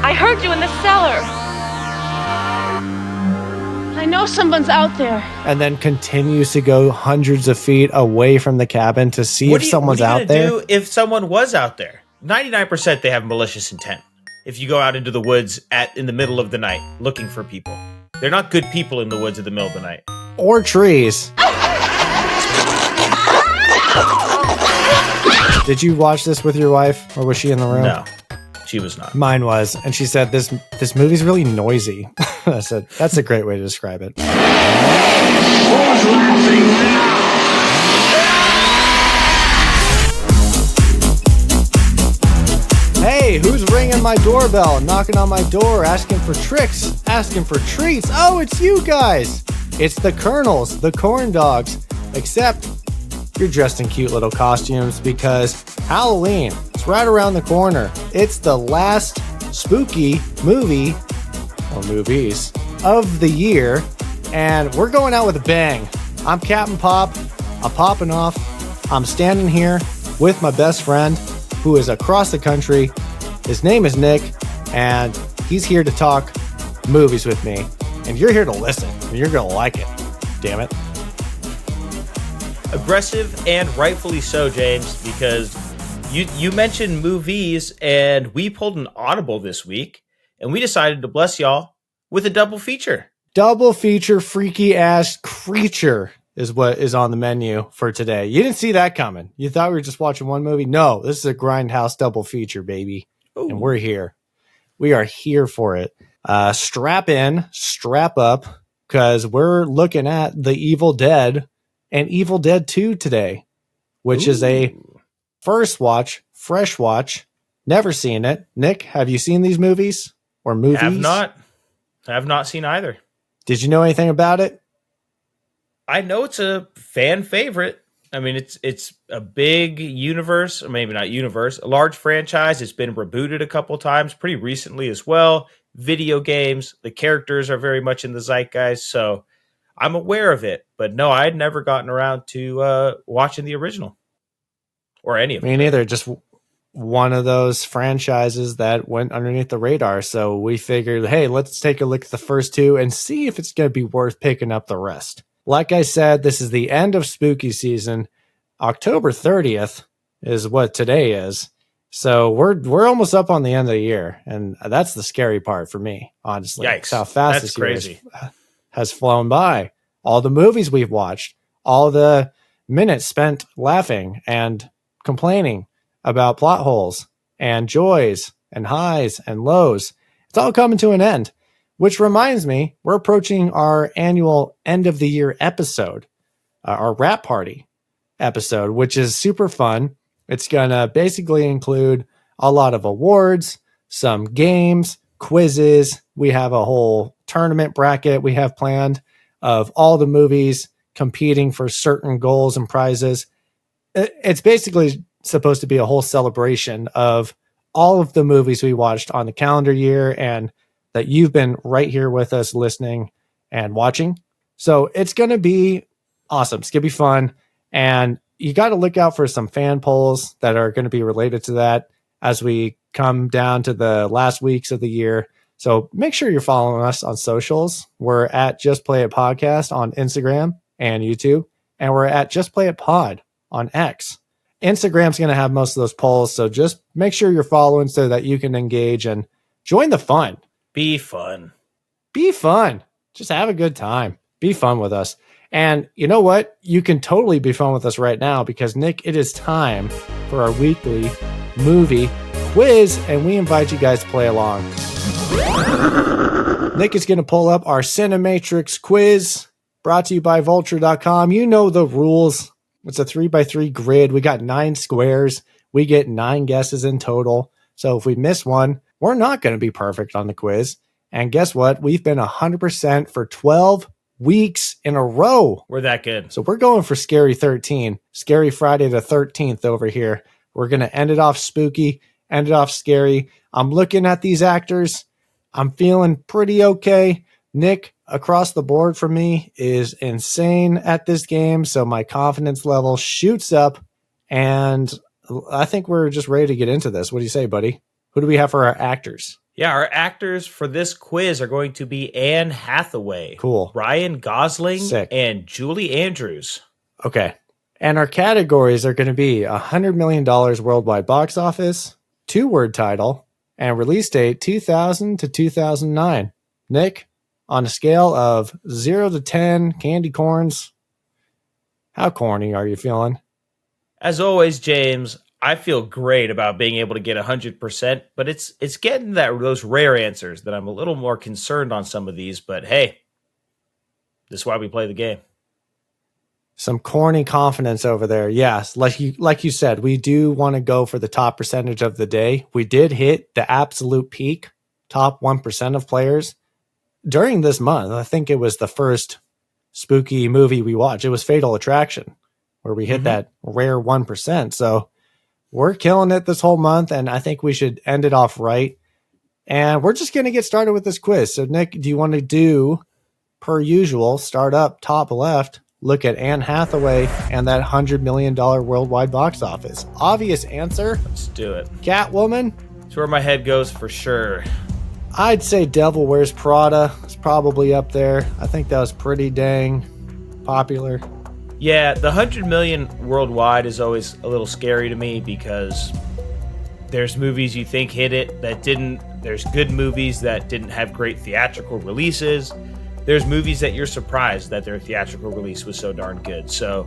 I heard you in the cellar. I know someone's out there. And then continues to go hundreds of feet away from the cabin to see if someone's out there. What do if someone was out there? 99% they have malicious intent. If you go out into the woods in the middle of the night looking for people. They're not good people in the woods in the middle of the night. Or trees. Did you watch this with your wife, or was she in the room? No, she was not. Mine was, and she said, this movie's really noisy. I said, that's a great way to describe it. Who's laughing now? Hey, who's ringing my doorbell, knocking on my door, asking for tricks, asking for treats? Oh, it's you guys. It's the Colonels, the Corn Dogs, except you're dressed in cute little costumes because Halloween is right around the corner. It's the last spooky movie, or movies, of the year, and we're going out with a bang. I'm Captain Pop. I'm popping off. I'm standing here with my best friend who is across the country. His name is Nick, and he's here to talk movies with me. And you're here to listen, and you're going to like it. Damn it. Aggressive, and rightfully so, James, because you mentioned movies, and we pulled an audible this week, and we decided to bless y'all with a double feature. Double feature freaky ass creature is what is on the menu for today. You didn't see that coming. You thought we were just watching one movie? No, this is a Grindhouse double feature, baby. Ooh. And we're here. We are here for it. Strap in, strap up, because we're looking at The Evil Dead and Evil Dead 2 today, which is a first watch, fresh watch. Never seen it. Nick, have you seen these movies or movies? Have not seen either. Did you know anything about it? I know it's a fan favorite. I mean, it's a big universe, or maybe not universe, a large franchise. It's been rebooted a couple times, pretty recently as well. Video games, the characters are very much in the zeitgeist, so I'm aware of it. But no, I had never gotten around to watching the original or any of it. Me neither. Just one of those franchises that went underneath the radar. So we figured, hey, let's take a look at the first two and see if it's going to be worth picking up the rest. Like I said, this is the end of spooky season. October 30th is what today is. So we're almost up on the end of the year. And that's the scary part for me, honestly. Yikes. It's how fast That's this year crazy. has flown by. All the movies we've watched, all the minutes spent laughing and complaining about plot holes and joys and highs and lows. It's all coming to an end, which reminds me, we're approaching our annual end of the year episode, our wrap party episode, which is super fun. It's going to basically include a lot of awards, some games, quizzes. We have a whole tournament bracket we have planned of all the movies competing for certain goals and prizes. It's basically supposed to be a whole celebration of all of the movies we watched on the calendar year and that you've been right here with us listening and watching. So it's going to be awesome. It's going to be fun. And you got to look out for some fan polls that are going to be related to that as we come down to the last weeks of the year. So make sure you're following us on socials. We're at Just Play It Podcast on Instagram and YouTube. And we're at Just Play It Pod on X. Instagram's going to have most of those polls. So just make sure you're following so that you can engage and join the fun. Be fun. Be fun. Just have a good time. Be fun with us. And you know what? You can totally be fun with us right now because, Nick, it is time for our weekly movie quiz, and we invite you guys to play along. Nick is going to pull up our Cinematrix quiz brought to you by Vulture.com. You know the rules. It's a 3x3 grid. We got 9 squares. We get 9 guesses in total. So if we miss one, we're not going to be perfect on the quiz. And guess what? We've been 100% for 12 weeks in a row. We're that good. So we're going for Scary 13. Scary Friday the 13th over here. We're going to end it off spooky, end it off scary. I'm looking at these actors. I'm feeling pretty okay. Nick, across the board for me, is insane at this game. So my confidence level shoots up. And I think we're just ready to get into this. What do you say, buddy? Who do we have for our actors? Yeah, our actors for this quiz are going to be Anne Hathaway, Cool. Ryan Gosling, Sick. and Julie Andrews. Okay. And our categories are going to be $100 million worldwide box office, 2-word title, and release date 2000 to 2009. Nick, on a scale of 0 to 10 candy corns, how corny are you feeling? As always, James, I feel great about being able to get 100%, but it's getting those rare answers that I'm a little more concerned on some of these. But hey, this is why we play the game. Some corny confidence over there. Yes, like you said, we do want to go for the top percentage of the day. We did hit the absolute peak, top 1% of players during this month. I think it was the first spooky movie we watched. It was Fatal Attraction, where we hit that rare 1%. So we're killing it this whole month, and I think we should end it off right. And we're just going to get started with this quiz. So, Nick, do you want to do, per usual, start up top left, look at Anne Hathaway and that $100 million worldwide box office? Obvious answer. Let's do it. Catwoman. That's where my head goes for sure. I'd say Devil Wears Prada is probably up there. I think that was pretty dang popular. Yeah, the 100 million worldwide is always a little scary to me because there's movies you think hit it that didn't. There's good movies that didn't have great theatrical releases. There's movies that you're surprised that their theatrical release was so darn good. So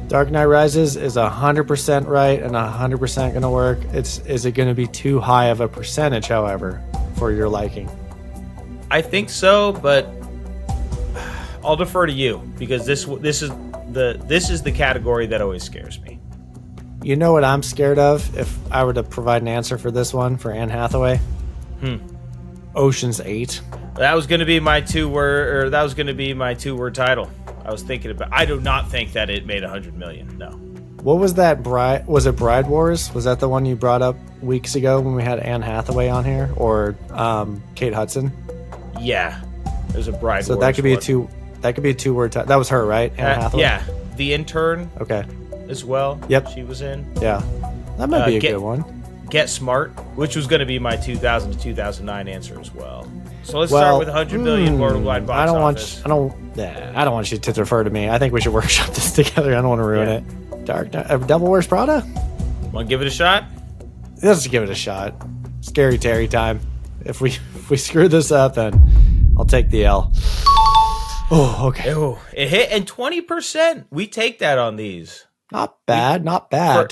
Dark Knight Rises is 100% right and 100% going to work. Is it going to be too high of a percentage, however, for your liking? I think so, but I'll defer to you because this is the category that always scares me. You know what I'm scared of if I were to provide an answer for this one for Anne Hathaway? Ocean's 8. That was going to be my two-word title. I was thinking about. I do not think that it made 100 million. No. What was that? Was it Bride Wars? Was that the one you brought up weeks ago when we had Anne Hathaway on here, or Kate Hudson? Yeah, there's a Bride Wars. So that could be That could be a 2-word title. That was her, right? Anne Hathaway. Yeah, The Intern. Okay. As well. Yep. She was in. Yeah, that might be a good one. Get Smart, which was going to be my 2000 to 2009 answer as well. So let's start with 100 million worldwide box office. I don't want you to defer to me. I think we should workshop this together. I don't want to ruin it. Devil Wears Prada? Want to give it a shot? Let's give it a shot. Scary Terry time. If we screw this up, then I'll take the L. Oh, okay. Oh, it hit, and 20%. We take that on these. Not bad.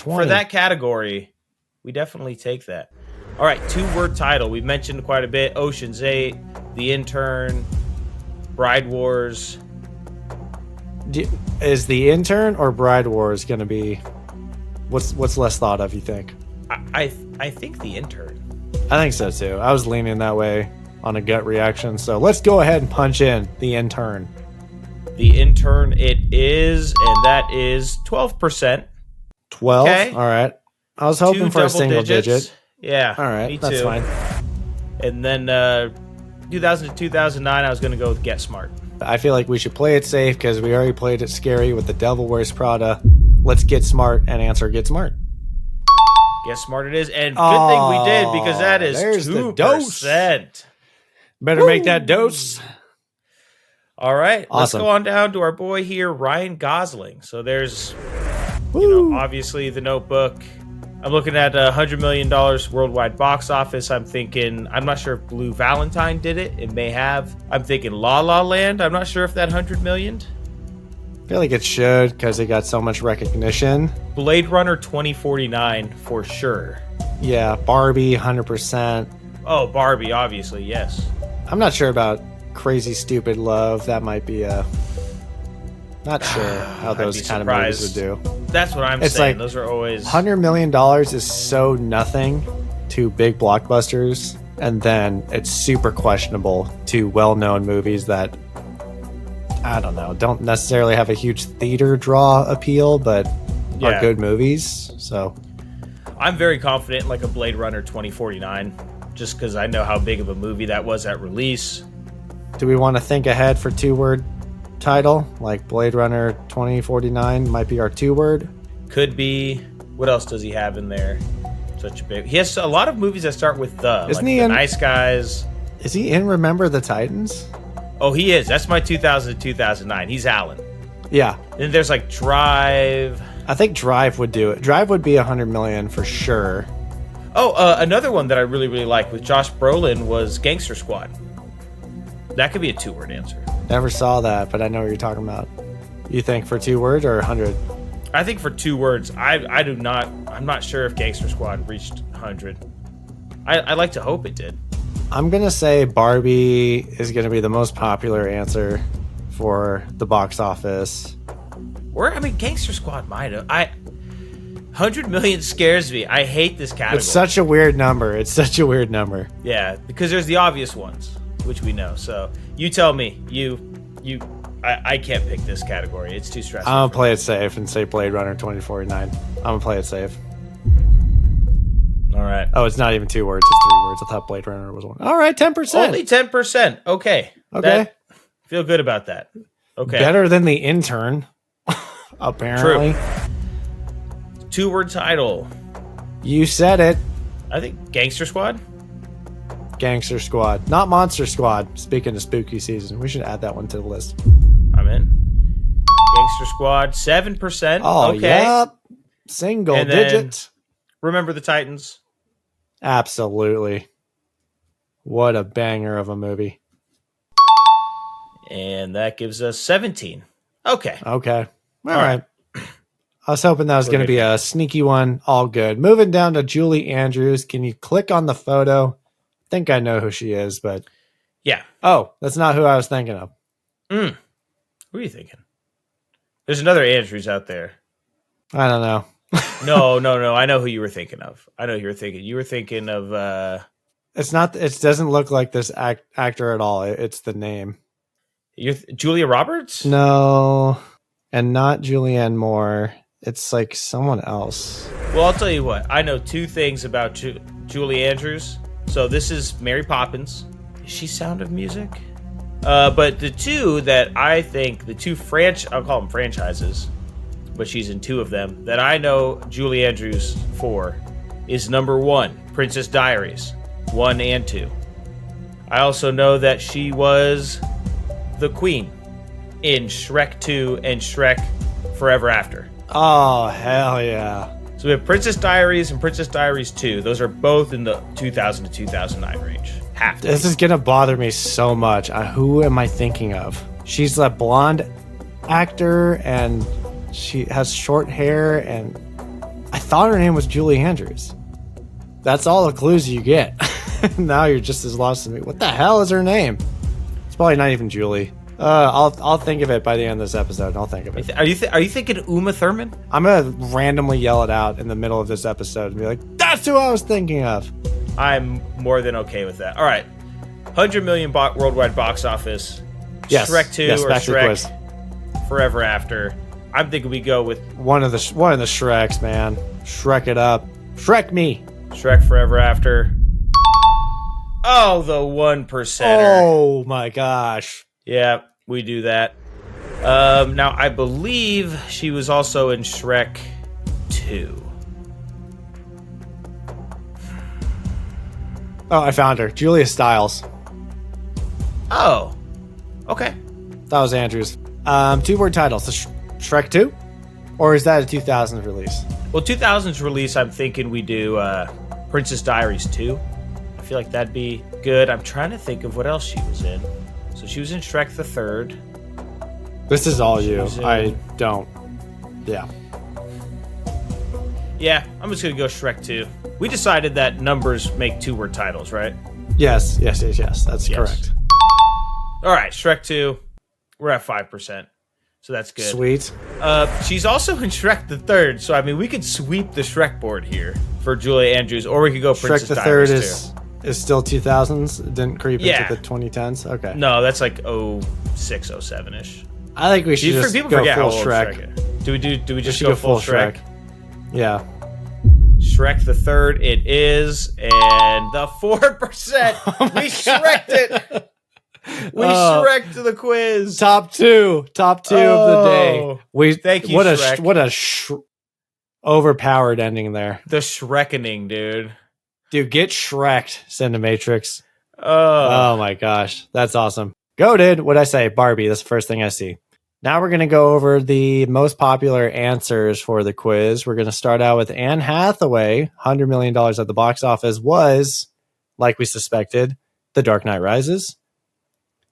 For that category, we definitely take that. All right, 2-word title. We've mentioned quite a bit. Ocean's 8, The Intern, Bride Wars. Is The Intern or Bride Wars going to be... What's less thought of, you think? I think The Intern. I think so, too. I was leaning that way on a gut reaction. So let's go ahead and punch in The Intern. The Intern it is, and that is 12%. 12? Okay. All right. I was hoping for a single digit. Yeah. All right. Me That's too. fine. And then 2000 to 2009, I was going to go with Get Smart. I feel like we should play it safe because we already played it scary with The Devil Wears Prada. Let's get smart and answer Get Smart. Get Smart it is. And good thing we did because that is there's 2%. The dose. Better make that dose. All right. Awesome. Let's go on down to our boy here, Ryan Gosling. So there's, obviously The Notebook. I'm looking at $100 million worldwide box office. I'm thinking, I'm not sure if Blue Valentine did it. It may have. I'm thinking La La Land. I'm not sure if that 100 million. I feel like it should because it got so much recognition. Blade Runner 2049 for sure. Yeah, Barbie 100%. Oh, Barbie, obviously, yes. I'm not sure about Crazy Stupid Love. That might be a... Not sure how those kind of movies would do. That's what I'm saying. Those are always... $100 million is so nothing to big blockbusters, and then it's super questionable to well-known movies that, I don't know, don't necessarily have a huge theater draw appeal, but are good movies. So I'm very confident in like a Blade Runner 2049, just because I know how big of a movie that was at release. Do we want to think ahead for 2-word title? Like Blade Runner 2049 might be our 2-word? Could be. What else does he have in there? Such a big. He has a lot of movies that start with the. Isn't like he the in Nice Guys? Is he in Remember the Titans? Oh, he is. That's my 2000 to 2009. He's Alan. Yeah. Then there's like Drive. I think Drive would do it. Drive would be 100 million for sure. Oh, another one that I really, really like with Josh Brolin was Gangster Squad. That could be a 2-word answer. Never saw that, but I know what you're talking about. You think for 2 words or 100? I think for 2 words. I do not. I'm not sure if Gangster Squad reached 100. I like to hope it did. I'm going to say Barbie is going to be the most popular answer for the box office. Or, I mean, Gangster Squad might have. 100 million scares me. I hate this category. It's such a weird number. Yeah, because there's the obvious ones, which we know. So you tell me. I can't pick this category. It's too stressful. I'm going to play it safe and say Blade Runner 2049. I'm going to play it safe. All right. Oh, it's not even 2 words. It's 3 words. I thought Blade Runner was 1. All right, 10%. Only 10%. Okay. Feel good about that. Okay. Better than The Intern, apparently. True. 2-word title. You said it. I think Gangster Squad. Gangster Squad. Not Monster Squad. Speaking of spooky season, we should add that one to the list. I'm in. Gangster Squad, 7%. Oh, okay. yep. Single digit. Remember the Titans. Absolutely. What a banger of a movie. And that gives us 17. Okay. All right. I was hoping that was going to be a sneaky one. All good. Moving down to Julie Andrews. Can you click on the photo? I think I know who she is, but... Yeah. Oh, that's not who I was thinking of. Who are you thinking? There's another Andrews out there. I don't know. No. I know who you were thinking of. You were thinking of... It's not... It doesn't look like this actor at all. It's the name. Julia Roberts? No. And not Julianne Moore. It's like someone else. Well, I'll tell you what. I know 2 things about Julie Andrews. So this is Mary Poppins. Is she Sound of Music? But the 2 that I think, I'll call them franchises, but she's in 2 of them, that I know Julie Andrews for is number 1, Princess Diaries, 1 and 2. I also know that she was the Queen in Shrek 2 and Shrek Forever After. Oh, hell yeah. So we have Princess Diaries and Princess Diaries 2. Those are both in the 2000 to 2009 range. This is going to bother me so much. Who am I thinking of? She's a blonde actor and she has short hair, and I thought her name was Julie Andrews. That's all the clues you get. Now you're just as lost as me. What the hell is her name? It's probably not even Julie. I'll think of it by the end of this episode. I'll think of it. Are you thinking Uma Thurman? I'm gonna randomly yell it out in the middle of this episode and be like, "That's who I was thinking of." I'm more than okay with that. All right, 100 million worldwide box office. Yes. Shrek 2 yes, or back to the quiz. Shrek Forever After. I'm thinking we go with one of the Shreks, man. Shrek it up. Shrek me. Shrek Forever After. Oh, the 1%er. Oh my gosh. Yeah, we do that. Now, I believe she was also in Shrek 2. Oh, I found her. Julia Stiles. Oh, okay. That was Andrews. 2-word titles. Shrek 2? Or is that a 2000s release? Well, 2000s release, I'm thinking we do Princess Diaries 2. I feel like that'd be good. I'm trying to think of what else she was in. So she was in Shrek the Third. This is all you. I don't. Yeah. Yeah, I'm just going to go Shrek 2. We decided that numbers make 2-word titles, right? Yes. That's correct. All right, Shrek 2. We're at 5%. So that's good. Sweet. She's also in Shrek the Third. So, I mean, we could sweep the Shrek board here for Julia Andrews. Or we could go Princess Diaries 2. Shrek the Third is still 2000s? It didn't creep into the 2010s? Okay. No, that's like 06, 07-ish. I think we should just people go forget full how old Shrek. Do we just go full Shrek? Yeah. Shrek the Third it is, and the 4%. We Shreked it. We Shreked the quiz. Top two of the day. Thank you, Shrek. overpowered ending there. The Shrekkening, dude. Dude, get Shrek'd, Cinematrix. Oh, Oh my gosh, that's awesome. Goated. What'd I say? Barbie. That's the first thing I see. Now we're going to go over the most popular answers for the quiz. We're going to start out with Anne Hathaway. $100 million at the box office was, like we suspected, The Dark Knight Rises.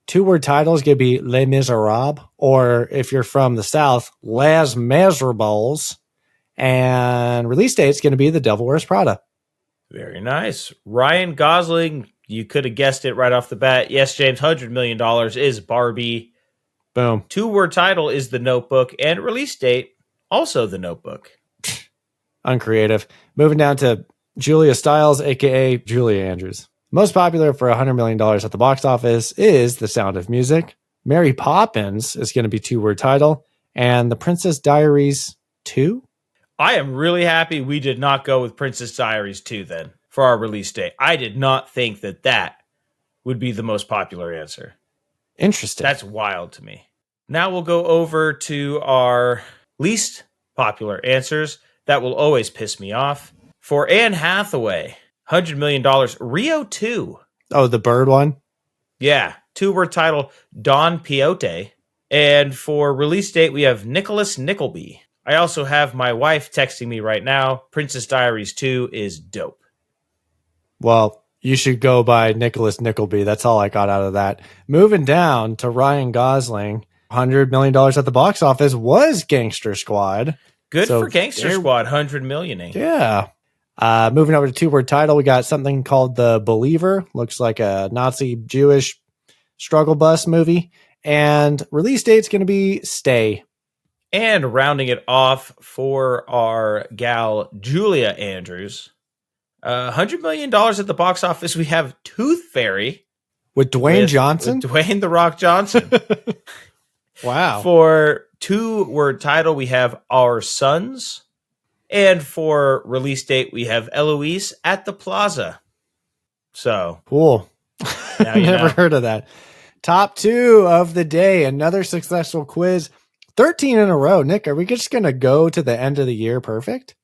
2-word titles going to be Les Miserables, or if you're from the South, Les Miserables. And release date is going to be The Devil Wears Prada. very nice. Ryan Gosling, you could have guessed it right off the bat. Yes, James, $100 million is Barbie. Boom. 2-word title is The Notebook, and release date, also The Notebook. Uncreative. Moving down to Julia Stiles, a.k.a. Julia Andrews. Most popular for $100 million at the box office is The Sound of Music. Mary Poppins is going to be 2-word title. And The Princess Diaries 2? I am really happy we did not go with Princess Diaries 2 then for our release date. I did not think that would be the most popular answer. Interesting. That's wild to me. Now we'll go over to our least popular answers. That will always piss me off. For Anne Hathaway, $100 million, Rio 2. Oh, the bird one? Yeah, 2-word title, Don Quixote. And for release date, we have Nicholas Nickleby. I also have my wife texting me right now. Princess Diaries 2 is dope. Well, you should go by Nicholas Nickleby. That's all I got out of that. Moving down to Ryan Gosling, $100 million at the box office was Gangster Squad. Good for Gangster Squad, $100 million. Yeah. Moving over to 2-word title, we got something called The Believer. Looks like a Nazi Jewish struggle bus movie. And release date's going to be Stay. And rounding it off for our gal, Julia Andrews, $100 million at the box office, we have Tooth Fairy. With Dwayne Johnson? With Dwayne The Rock Johnson. Wow. For 2-word title, we have Our Sons. And for release date, we have Eloise at the Plaza. So. Cool. Now you Never know. heard of that. Top 2 of the day. Another successful quiz. 13 in a row. Nick, are we just going to go to the end of the year perfect?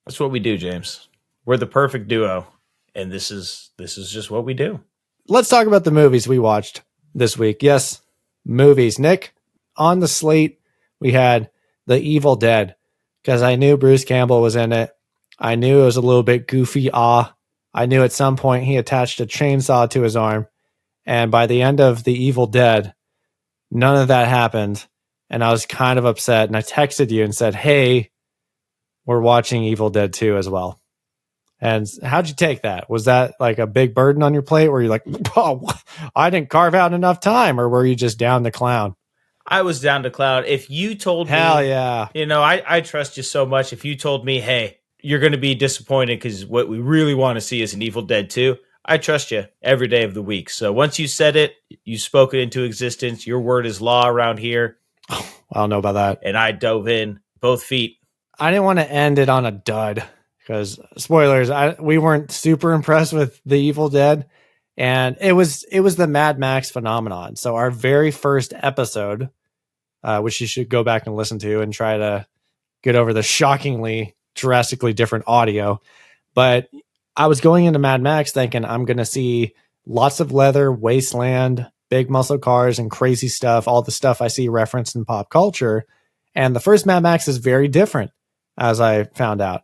That's what we do, James. We're the perfect duo. And this is just what we do. Let's talk about the movies we watched this week. Yes, movies. Nick, on the slate, we had The Evil Dead, because I knew Bruce Campbell was in it. I knew it was a little bit goofy. I knew at some point he attached a chainsaw to his arm. And by the end of The Evil Dead, none of that happened. And I was kind of upset. And I texted you and said, hey, we're watching Evil Dead 2 as well. And how'd you take that? Was that like a big burden on your plate where you're like, oh, I didn't carve out enough time? Or were you just down to clown? I was down to clown. If you told Hell me, yeah. you know, I trust you so much. If you told me, hey, you're going to be disappointed because what we really want to see is an Evil Dead 2, I trust you every day of the week. So once you said it, you spoke it into existence. Your word is law around here. I don't know about that. And I dove in both feet. I didn't want to end it on a dud because spoilers, we weren't super impressed with The Evil Dead. And it was the Mad Max phenomenon. So our very first episode, which you should go back and listen to and try to get over the shockingly, drastically different audio. But I was going into Mad Max thinking I'm going to see lots of leather, wasteland, big muscle cars, and crazy stuff, all the stuff I see referenced in pop culture. And the first Mad Max is very different, as I found out.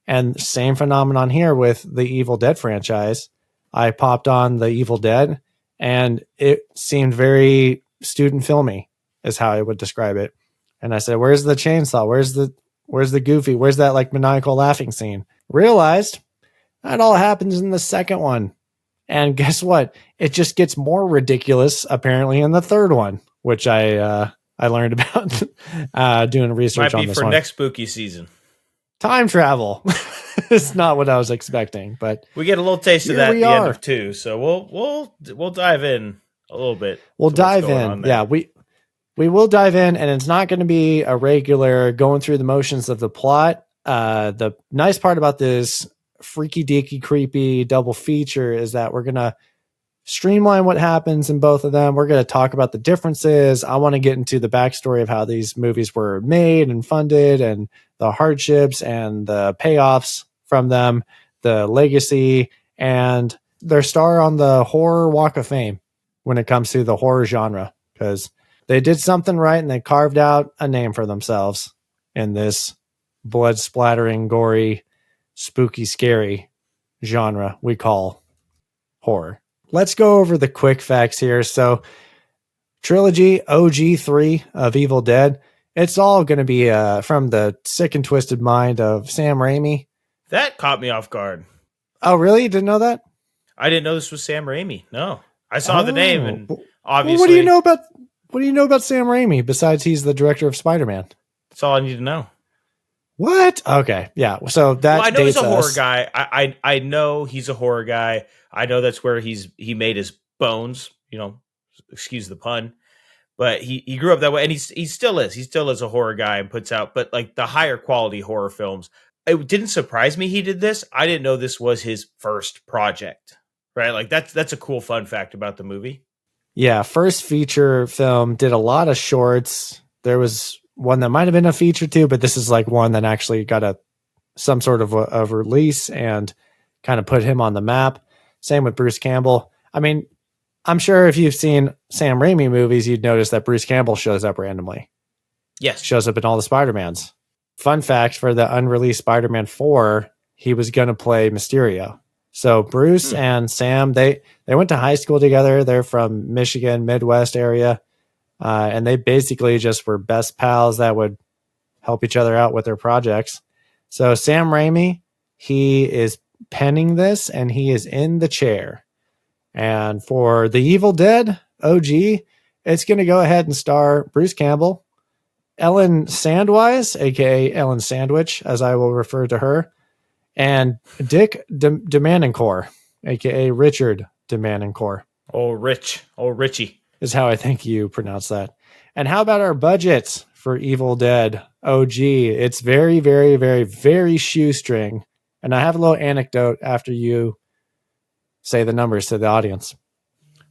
And same phenomenon here with the Evil Dead franchise. I popped on The Evil Dead, and it seemed very student filmy, is how I would describe it. And I said, where's the chainsaw? Where's the goofy? Where's that like maniacal laughing scene? Realized that all happens in the second one. And guess what? It just gets more ridiculous apparently in the third one, which I learned about doing research Might on be this for one. next spooky season. Time travel. It's not what I was expecting, but We get a little taste of Here that at we the end are. of 2. So we'll dive in a little bit. we'll to what's dive going on in. there. Yeah, we will dive in, and it's not going to be a regular going through the motions of the plot. The nice part about this freaky deaky creepy double feature is that we're going to streamline what happens in both of them. We're going to talk about the differences. I want to get into the backstory of how these movies were made and funded and the hardships and the payoffs from them, the legacy, and their star on the horror walk of fame when it comes to the horror genre, because they did something right and they carved out a name for themselves in this blood splattering, gory, spooky, scary genre we call horror. Let's go over the quick facts here. So, trilogy OG3 of Evil Dead, it's all going to be from the sick and twisted mind of Sam Raimi. That caught me off guard. Oh, really? You didn't know that? I didn't know this was Sam Raimi. No, I saw the name, and obviously, what do you know about Sam Raimi besides he's the director of Spider-Man? that's all I need to know. What? Okay, yeah. So that I know he's dates a horror us. guy. I know he's a horror guy. I know that's where he made his bones. Excuse the pun, but he grew up that way, and he still is. He still is a horror guy and puts out, but like the higher quality horror films. It didn't surprise me he did this. I didn't know this was his first project. Right, like that's a cool fun fact about the movie. Yeah, first feature film, did a lot of shorts. There was one that might have been a feature too, but this is like one that actually got some sort of a release and kind of put him on the map. Same with Bruce Campbell. I mean, I'm sure if you've seen Sam Raimi movies, you'd notice that Bruce Campbell shows up randomly. Yes. Shows up in all the Spider-Mans. Fun fact, for the unreleased Spider-Man 4, he was going to play Mysterio. So Bruce and Sam, they went to high school together. They're from Michigan, Midwest area. And they basically just were best pals that would help each other out with their projects. So Sam Raimi, he is penning this and he is in the chair. And for The Evil Dead OG, it's going to go ahead and star Bruce Campbell, Ellen Sandwise, aka Ellen Sandwich, as I will refer to her, and Dick DeManencore, aka Richard DeManencore. Oh, Richie is how I think you pronounce that. And how about our budgets for Evil Dead OG? It's very, very, very, very shoestring. And I have a little anecdote after you say the numbers to the audience.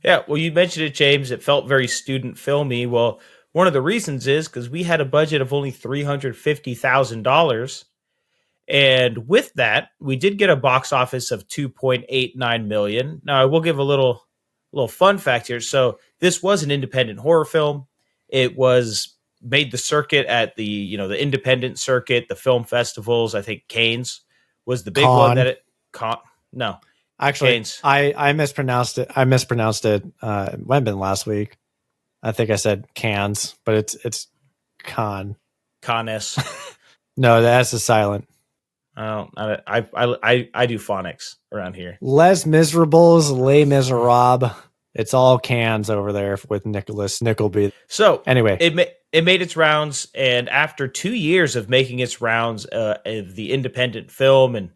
Yeah, well, you mentioned it, James. It felt very student filmy. Well, one of the reasons is because we had a budget of only $350,000. And with that, we did get a box office of $2.89 million. Now, I will give a little fun fact here. So this was an independent horror film. It was made the circuit at the independent circuit, the film festivals. I think Cannes was the big one that it caught. No, actually, Cannes. I mispronounced it. It might have been last week. I think I said Cannes, but it's Cannes. Cannes. No, the S is silent. I do phonics around here. Les Miserables, Les Miserables. It's all cans over there with Nicholas Nickleby. So anyway, it made its rounds, and after 2 years of making its rounds, the independent film and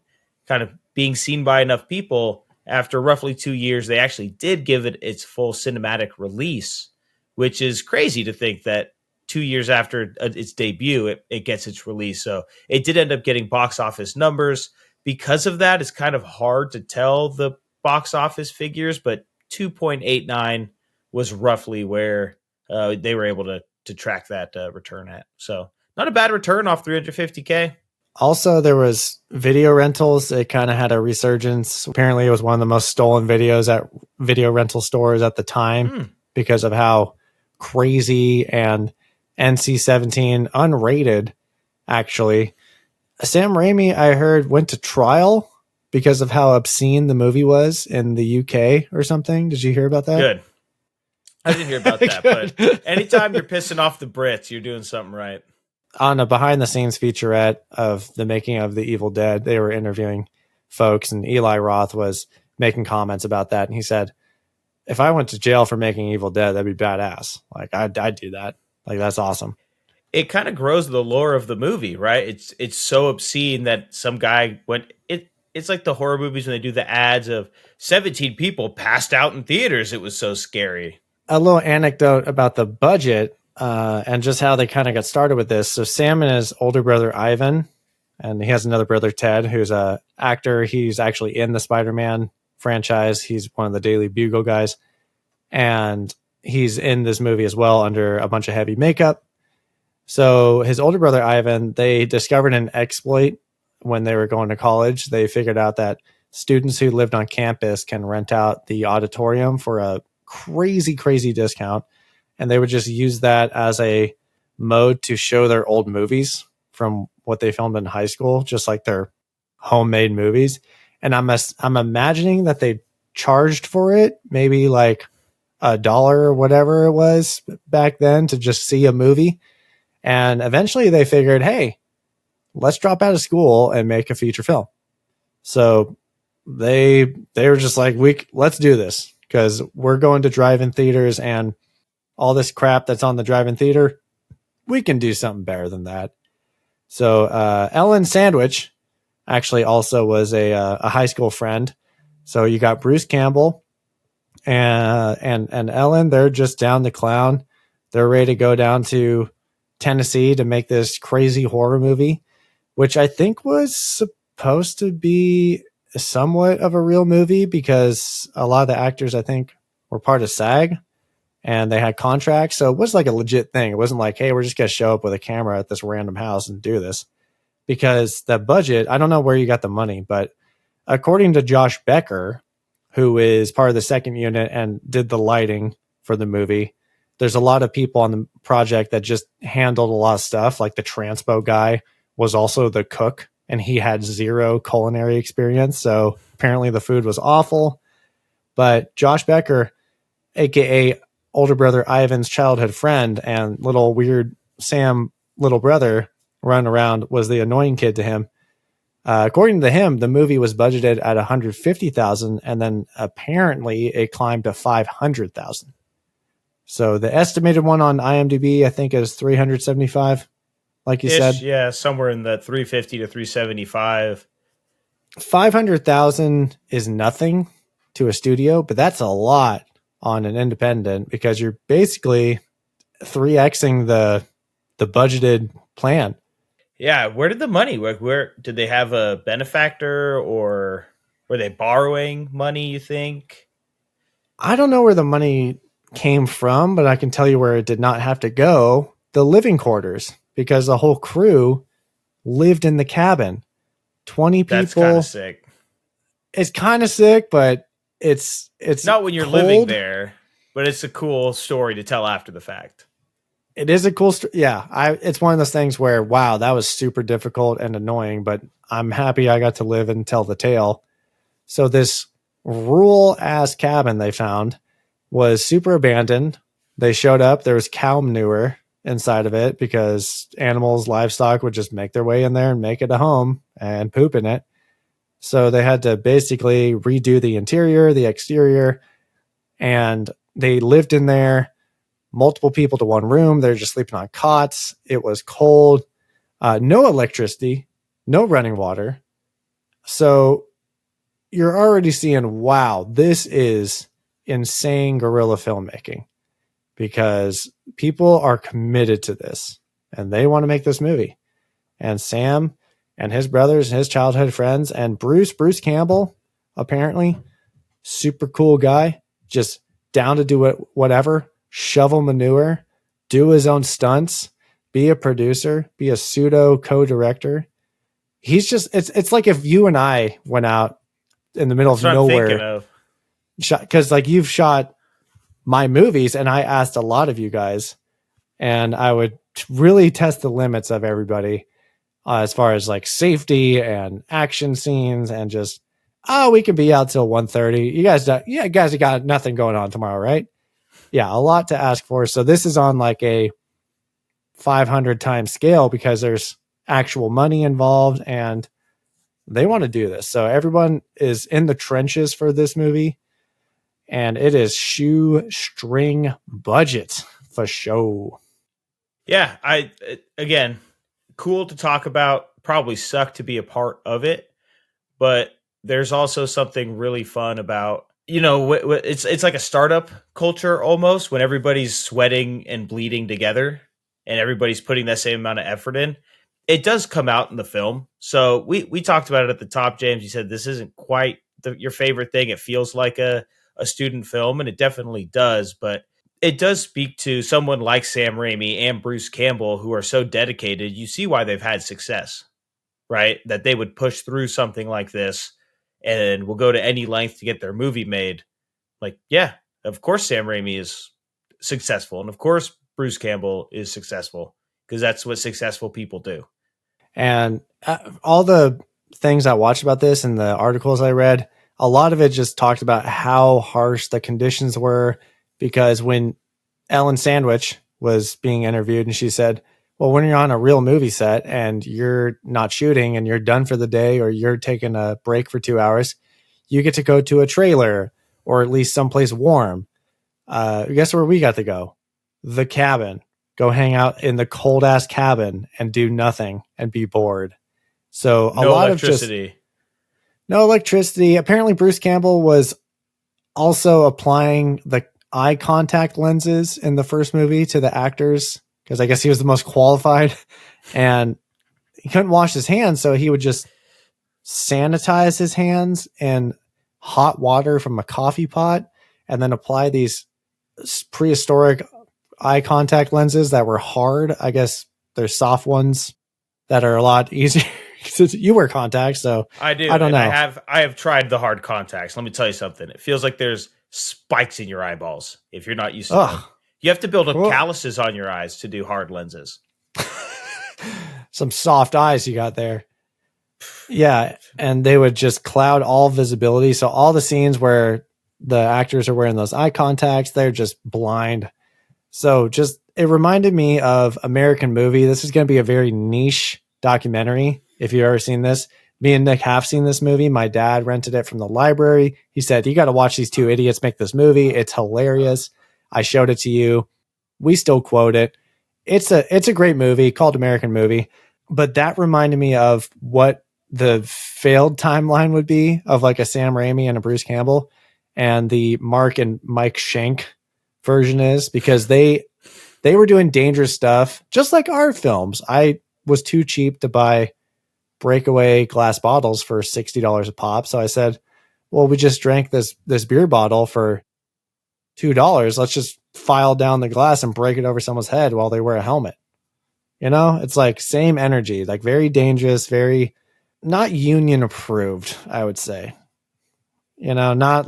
kind of being seen by enough people, after roughly 2 years, they actually did give it its full cinematic release, which is crazy to think that 2 years after its debut, it gets its release. So it did end up getting box office numbers. Because of that, it's kind of hard to tell the box office figures, but 2.89 was roughly where they were able to track that return at. So not a bad return off $350K. Also, there was video rentals. It kind of had a resurgence. Apparently, it was one of the most stolen videos at video rental stores at the time because of how crazy and NC-17 unrated, actually. Sam Raimi, I heard, went to trial because of how obscene the movie was in the UK or something. Did you hear about that? Good. I didn't hear about that, but anytime you're pissing off the Brits, you're doing something right. On a behind-the-scenes featurette of the making of The Evil Dead, they were interviewing folks, and Eli Roth was making comments about that, and he said, if I went to jail for making Evil Dead, that'd be badass. Like, I'd do that. Like, that's awesome. It kind of grows the lore of the movie, right? It's so obscene that some guy went. It's like the horror movies when they do the ads of 17 people passed out in theaters. It was so scary. A little anecdote about the budget and just how they kind of got started with this. So Sam and his older brother Ivan, and he has another brother Ted, who's a actor. He's actually in the Spider-Man franchise. He's one of the Daily Bugle guys, and he's in this movie as well under a bunch of heavy makeup. So his older brother, Ivan, they discovered an exploit when they were going to college. They figured out that students who lived on campus can rent out the auditorium for a crazy, crazy discount. And they would just use that as a mode to show their old movies from what they filmed in high school, just like their homemade movies. And I'm imagining that they charged for it, maybe like $1 or whatever it was back then to just see a movie. And eventually they figured, hey, let's drop out of school and make a feature film. So they were just like, let's do this because we're going to drive-in theaters and all this crap that's on the drive-in theater. We can do something better than that. So Ellen Sandwich actually also was a high school friend. So you got Bruce Campbell and Ellen. They're just down to clown. They're ready to go down to Tennessee to make this crazy horror movie, which I think was supposed to be somewhat of a real movie because a lot of the actors, I think, were part of SAG and they had contracts. So it was like a legit thing. It wasn't like, hey, we're just going to show up with a camera at this random house and do this. Because the budget, I don't know where you got the money, but according to Josh Becker, who is part of the second unit and did the lighting for the movie, there's a lot of people on the project that just handled a lot of stuff. Like the transpo guy was also the cook and he had zero culinary experience. So apparently the food was awful. But Josh Becker, aka older brother Ivan's childhood friend and little weird Sam little brother running around, was the annoying kid to him. According to him, the movie was budgeted at $150,000 and then apparently it climbed to $500,000. So the estimated one on IMDb, I think, is 375, like you said. Yeah, somewhere in the 350 to 375. 500,000 is nothing to a studio, but that's a lot on an independent because you're basically 3xing the budgeted plan. Yeah, where did the money? Where did they have a benefactor or were they borrowing money, you think? I don't know where the money came from, but I can tell you where it did not have to go. The living quarters, because the whole crew lived in the cabin. 20 people. That's kind of sick. It's kind of sick, but it's not when you're cold. Living there, but it's a cool story to tell after the fact. It is a cool story. Yeah, it's one of those things where, wow, that was super difficult and annoying, but I'm happy I got to live and tell the tale. So this rural ass cabin they found was super abandoned. They showed up. There was cow manure inside of it because animals, livestock would just make their way in there and make it a home and poop in it. So they had to basically redo the interior, the exterior, and they lived in there. Multiple people to one room. They're just sleeping on cots. It was cold. No electricity, no running water. So you're already seeing, wow, this is insane guerrilla filmmaking because people are committed to this and they want to make this movie. And Sam and his brothers, his childhood friends, and Bruce Campbell, apparently, super cool guy, just down to do it, whatever. Shovel manure, do his own stunts, be a producer, be a pseudo co-director. He's just, it's like if you and I went out in the middle of nowhere, because like you've shot my movies and I asked a lot of you guys and I would really test the limits of everybody as far as like safety and action scenes and just, we can be out till 1:30. You guys have got nothing going on tomorrow, right? Yeah, a lot to ask for. So this is on like a 500 times scale because there's actual money involved and they want to do this. So everyone is in the trenches for this movie and it is shoestring budget for show. Yeah, again, cool to talk about, probably suck to be a part of it, but there's also something really fun about, it's like a startup culture almost when everybody's sweating and bleeding together and everybody's putting that same amount of effort in. It does come out in the film. So we talked about it at the top, James. You said this isn't quite your favorite thing. It feels like a student film, and it definitely does. But it does speak to someone like Sam Raimi and Bruce Campbell who are so dedicated. You see why they've had success, right? That they would push through something like this and will go to any length to get their movie made. Like, yeah, of course Sam Raimi is successful. And of course Bruce Campbell is successful because that's what successful people do. And all the things I watched about this and the articles I read, a lot of it just talked about how harsh the conditions were, because when Ellen Sandwich was being interviewed and she said, well, when you're on a real movie set and you're not shooting and you're done for the day, or you're taking a break for 2 hours, you get to go to a trailer or at least someplace warm. Guess where we got to go? The cabin. Go hang out in the cold ass cabin and do nothing and be bored. So a lot of just no electricity. Apparently Bruce Campbell was also applying the eye contact lenses in the first movie to the actors, because I guess he was the most qualified, and he couldn't wash his hands. So he would just sanitize his hands in hot water from a coffee pot and then apply these prehistoric eye contact lenses that were hard. I guess there's soft ones that are a lot easier. You wear contacts, so I do. I don't know. I have tried the hard contacts. Let me tell you something. It feels like there's spikes in your eyeballs if you're not used to them. You have to build up calluses on your eyes to do hard lenses. Some soft eyes you got there. Yeah, and they would just cloud all visibility. So all the scenes where the actors are wearing those eye contacts, they're just blind. So just, it reminded me of American Movie. This is going to be a very niche documentary. If you've ever seen this, me and Nick have seen this movie. My dad rented it from the library. He said, you got to watch these two idiots make this movie. It's hilarious. I showed it to you. We still quote it. It's a great movie called American Movie, but that reminded me of what the failed timeline would be of like a Sam Raimi and a Bruce Campbell, and the Mark and Mike Schenk version is, because they were doing dangerous stuff just like our films. I was too cheap to buy breakaway glass bottles for $60 a pop. So I said, well, we just drank this beer bottle for $2. Let's just file down the glass and break it over someone's head while they wear a helmet. You know, it's like same energy, like very dangerous, very not union approved, I would say. You know, not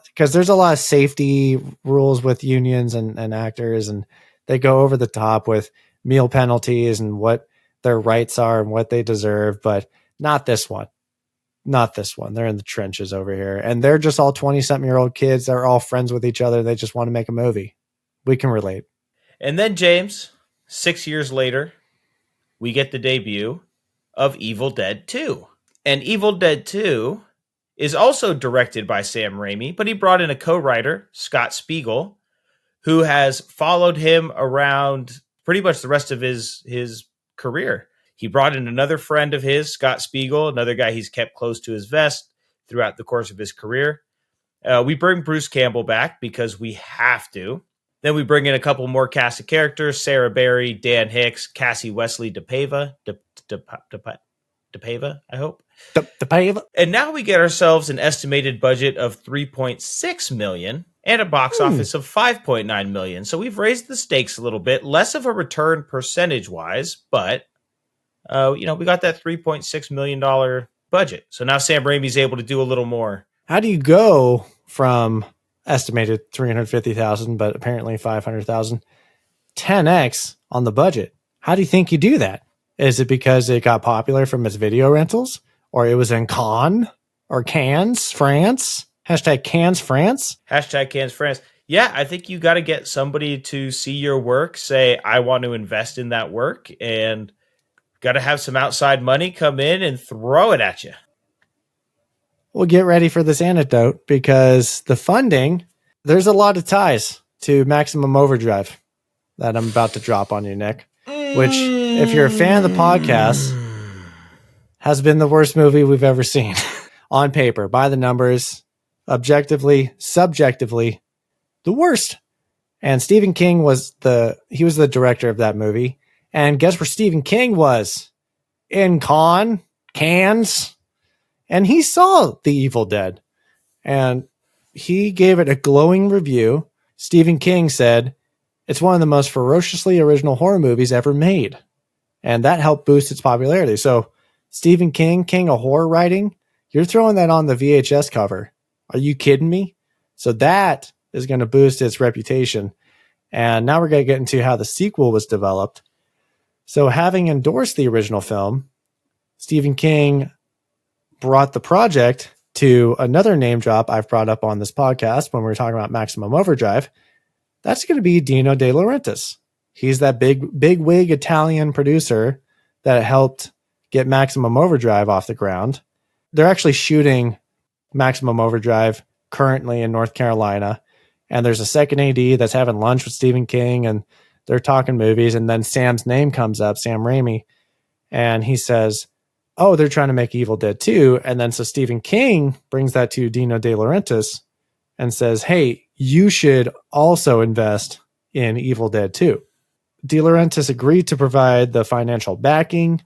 because there's a lot of safety rules with unions and actors, and they go over the top with meal penalties and what their rights are and what they deserve, but not this one. Not this one. They're in the trenches over here, and they're just all 20-something-year-old kids. They're all friends with each other. They just want to make a movie. We can relate. And then, James, 6 years later, we get the debut of Evil Dead 2. And Evil Dead 2 is also directed by Sam Raimi, but he brought in a co-writer, Scott Spiegel, who has followed him around pretty much the rest of his career. He brought in another friend of his, Scott Spiegel, another guy he's kept close to his vest throughout the course of his career. We bring Bruce Campbell back because we have to. Then we bring in a couple more cast of characters: Sarah Berry, Dan Hicks, Cassie Wesley DePaiva, I hope. DePaiva. And now we get ourselves an estimated budget of $3.6 million and a box office of $5.9 million. So we've raised the stakes a little bit, less of a return percentage-wise, but we got that $3.6 million budget. So now Sam Raimi's able to do a little more. How do you go from estimated 350,000, but apparently 500,000, 10x on the budget? How do you think you do that? Is it because it got popular from its video rentals, or it was in Cannes or Cannes, France? Hashtag Cannes, France. Hashtag Cannes, France. Yeah, I think you got to get somebody to see your work, say, I want to invest in that work, and got to have some outside money come in and throw it at you. Well, get ready for this anecdote, because the funding, there's a lot of ties to Maximum Overdrive that I'm about to drop on you, Nick, which, if you're a fan of the podcast, has been the worst movie we've ever seen. On paper, by the numbers, objectively, subjectively, the worst. And Stephen King was the director of that movie. And guess where Stephen King was? In Cannes. And he saw The Evil Dead. And he gave it a glowing review, Stephen King said, it's one of the most ferociously original horror movies ever made. And that helped boost its popularity. So Stephen King, king of horror writing, you're throwing that on the VHS cover. Are you kidding me? So that is going to boost its reputation. And now we're going to get into how the sequel was developed. So having endorsed the original film, Stephen King brought the project to another name drop I've brought up on this podcast when we were talking about Maximum Overdrive. That's going to be Dino De Laurentiis. He's that big wig Italian producer that helped get Maximum Overdrive off the ground. They're actually shooting Maximum Overdrive currently in North Carolina. And there's a second AD that's having lunch with Stephen King and they're talking movies. And then Sam's name comes up, Sam Raimi. And he says, oh, they're trying to make Evil Dead 2. And then so Stephen King brings that to Dino De Laurentiis and says, hey, you should also invest in Evil Dead 2. De Laurentiis agreed to provide the financial backing,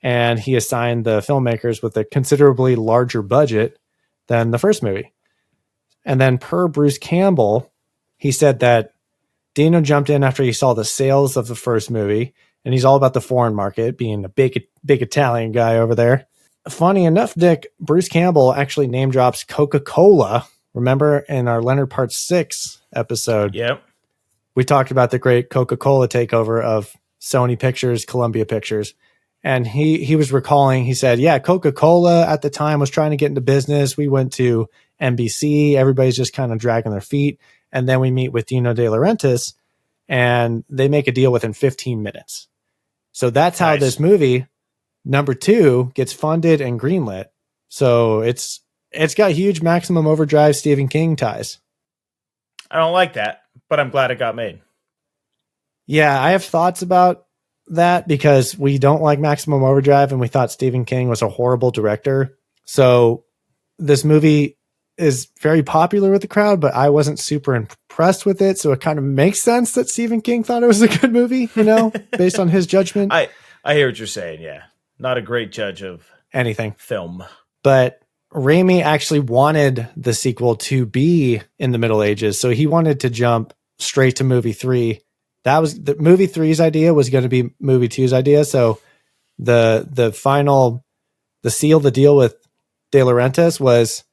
and he assigned the filmmakers with a considerably larger budget than the first movie. And then per Bruce Campbell, he said that Dino jumped in after he saw the sales of the first movie, and he's all about the foreign market, being a big Italian guy over there. Funny enough, Nick, Bruce Campbell actually name drops Coca-Cola. Remember in our Leonard Part 6 episode? Yep. We talked about the great Coca-Cola takeover of Sony Pictures, Columbia Pictures. And he was recalling, he said, yeah, Coca-Cola at the time was trying to get into business. We went to NBC. Everybody's just kind of dragging their feet. And then we meet with Dino De Laurentiis and they make a deal within 15 minutes. So that's how this movie, number 2, gets funded and greenlit. So it's got huge Maximum Overdrive Stephen King ties. I don't like that, but I'm glad it got made. Yeah, I have thoughts about that because we don't like Maximum Overdrive and we thought Stephen King was a horrible director. So this movie is very popular with the crowd, but I wasn't super impressed with it. So it kind of makes sense that Stephen King thought it was a good movie, based on his judgment. I hear what you're saying. Yeah. Not a great judge of anything film, but Raimi actually wanted the sequel to be in the Middle Ages. So he wanted to jump straight to movie 3. That was the movie 3's idea was going to be movie 2's idea. So the seal, the deal with De Laurentiis was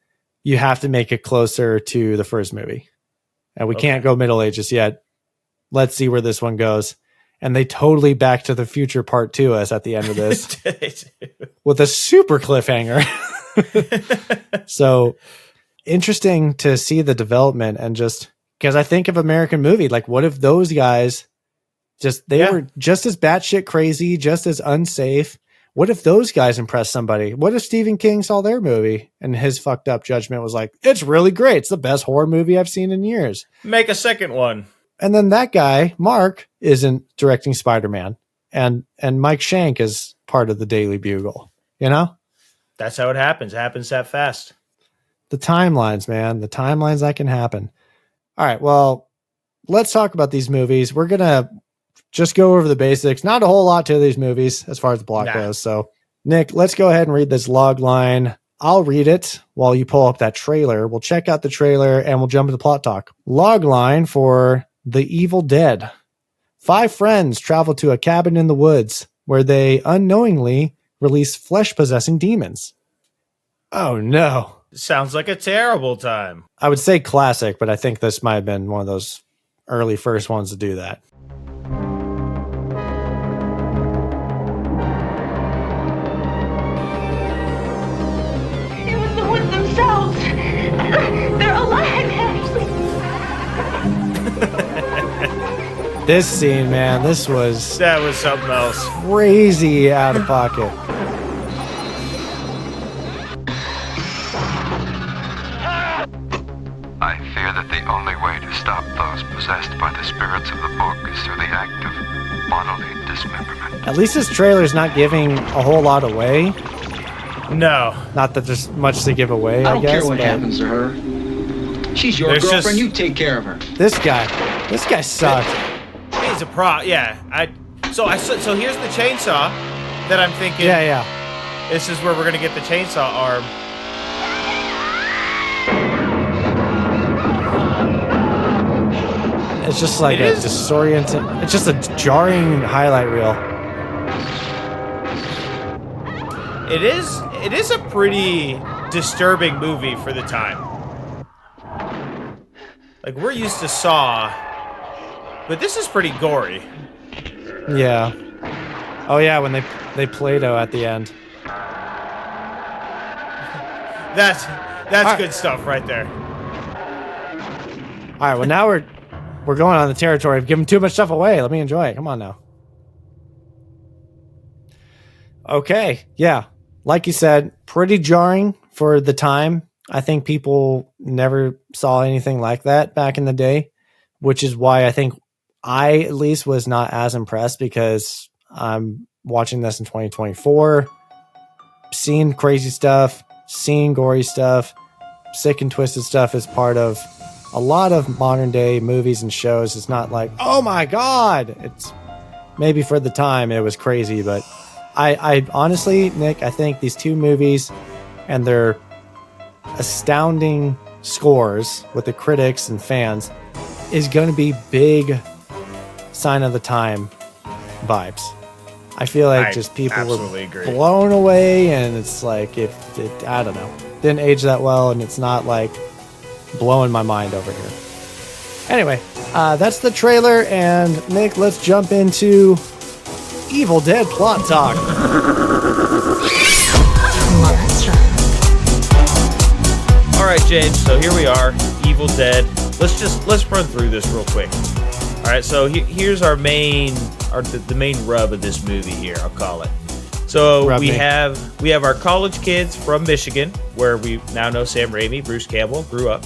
you have to make it closer to the first movie. And we can't go Middle Ages yet. Let's see where this one goes. And they totally Back to the Future Part 2 us at the end of this with a super cliffhanger. So interesting to see the development and just because I think of American Movie, like what if those guys were just as batshit crazy, just as unsafe. What if those guys impressed somebody? What if Stephen King saw their movie and his fucked up judgment was like, it's really great. It's the best horror movie I've seen in years. Make a second one. And then that guy, Mark, isn't directing Spider-Man. And Mike Shank is part of the Daily Bugle, That's how it happens. It happens that fast. The timelines, man. The timelines that can happen. All right, well, let's talk about these movies. We're going to just go over the basics. Not a whole lot to these movies as far as the plot goes. So, Nick, let's go ahead and read this log line. I'll read it while you pull up that trailer. We'll check out the trailer and we'll jump into plot talk. Log line for The Evil Dead. 5 friends travel to a cabin in the woods where they unknowingly release flesh-possessing demons. Oh, no. Sounds like a terrible time. I would say classic, but I think this might have been one of those early first ones to do that. It was the woods themselves. They're alive, actually. This scene, man, that was something else. Crazy out of pocket. I fear that the only way to stop those possessed by the spirits of the book is through the act of bodily dismemberment. At least this trailer's not giving a whole lot away. No. Not that there's much to give away, I guess. I don't care what happens to her. She's your girlfriend. You take care of her. This guy sucked. He's a pro. Yeah. So here's the chainsaw that I'm thinking. Yeah. This is where we're gonna get the chainsaw arm. It's just like a disorienting. It's just a jarring highlight reel. It is a pretty disturbing movie for the time. Like, we're used to Saw, but this is pretty gory. Yeah. Oh yeah, when they Play-Doh at the end. That's right. good stuff right there. All right, well now we're going on the territory of giving too much stuff away. Let me enjoy it. Come on now. Okay, yeah. Like you said, pretty jarring for the time. I think people never saw anything like that back in the day, which is why I think I at least was not as impressed, because I'm watching this in 2024, seeing crazy stuff, seeing gory stuff, sick and twisted stuff is part of a lot of modern day movies and shows. It's not like, oh my God, it's maybe for the time it was crazy, but I honestly, Nick, I think these two movies and their astounding scores with the critics and fans is going to be big sign of the time vibes. I feel like just people were blown away, and it's like, if it, I don't know, didn't age that well, and it's not like blowing my mind over here. Anyway, that's the trailer, and Nick, let's jump into Evil Dead plot talk. All right, James. So here we are, Evil Dead. Let's run through this real quick. All right. So here's our main, the main rub of this movie here, I'll call it. So we have our college kids from Michigan, where we now know Sam Raimi, Bruce Campbell grew up,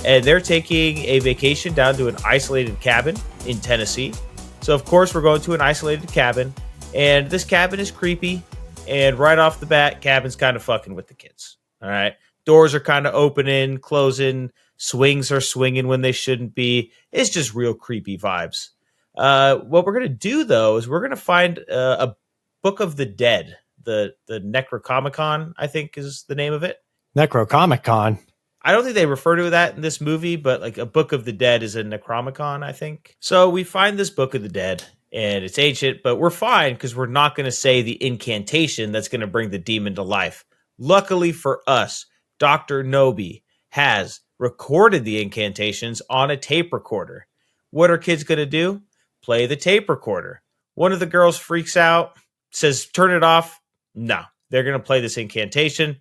and they're taking a vacation down to an isolated cabin in Tennessee. So of course we're going to an isolated cabin, and this cabin is creepy. And right off the bat, cabin's kind of fucking with the kids. All right. Doors are kind of opening, closing. Swings are swinging when they shouldn't be. It's just real creepy vibes. What we're going to do, though, is we're going to find a Book of the Dead. The Necronomicon, I think, is the name of it. Necronomicon. I don't think they refer to that in this movie, but like a Book of the Dead is a Necronomicon, I think. So we find this Book of the Dead, and it's ancient, but we're fine because we're not going to say the incantation that's going to bring the demon to life. Luckily for us, Dr. Nobi has recorded the incantations on a tape recorder. What are kids going to do? Play the tape recorder. One of the girls freaks out, says, turn it off. No, they're going to play this incantation,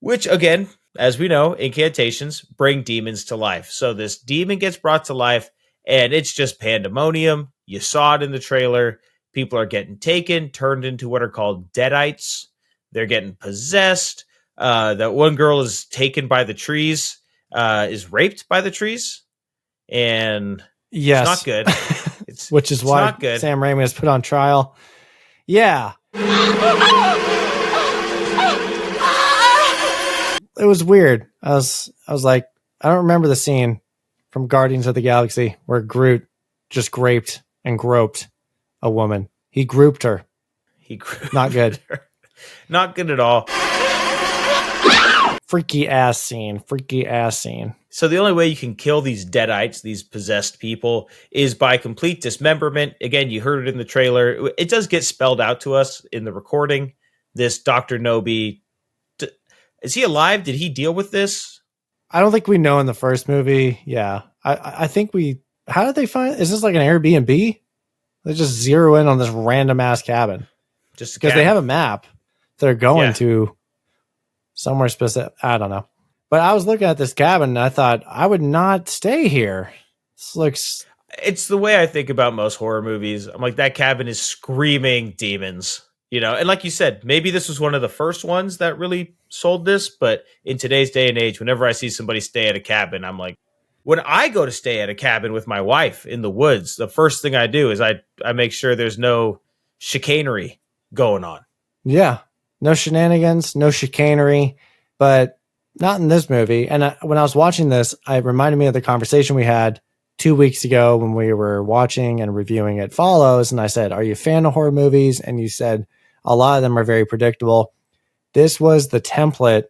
which again, as we know, incantations bring demons to life. So this demon gets brought to life, and it's just pandemonium. You saw it in the trailer. People are getting taken, turned into what are called deadites. They're getting possessed. That one girl is taken by the trees, is raped by the trees, and yes, it's not good. It's which is why not good. Sam Raimi was put on trial. Yeah, it was weird. I was like, I don't remember the scene from Guardians of the Galaxy where Groot just graped and groped a woman. He grouped her. Not good. Not good at all. Freaky ass scene. So the only way you can kill these deadites, these possessed people, is by complete dismemberment. Again, you heard it in the trailer. It does get spelled out to us in the recording. This Dr. Nobi, is he alive? Did he deal with this? I don't think we know in the first movie. Yeah. I think how did they find, is this like an Airbnb? They just zero in on this random ass cabin. Just because they have a map. They're going to somewhere specific. I don't know. But I was looking at this cabin and I thought, I would not stay here. This looks... It's the way I think about most horror movies. I'm like, that cabin is screaming demons, you know? And like you said, maybe this was one of the first ones that really sold this. But in today's day and age, whenever I see somebody stay at a cabin, I'm like, when I go to stay at a cabin with my wife in the woods, the first thing I do is I make sure there's no chicanery going on. Yeah. No shenanigans, no chicanery, but not in this movie. And when I was watching this, it reminded me of the conversation we had 2 weeks ago when we were watching and reviewing It Follows. And I said, are you a fan of horror movies? And you said, a lot of them are very predictable. This was the template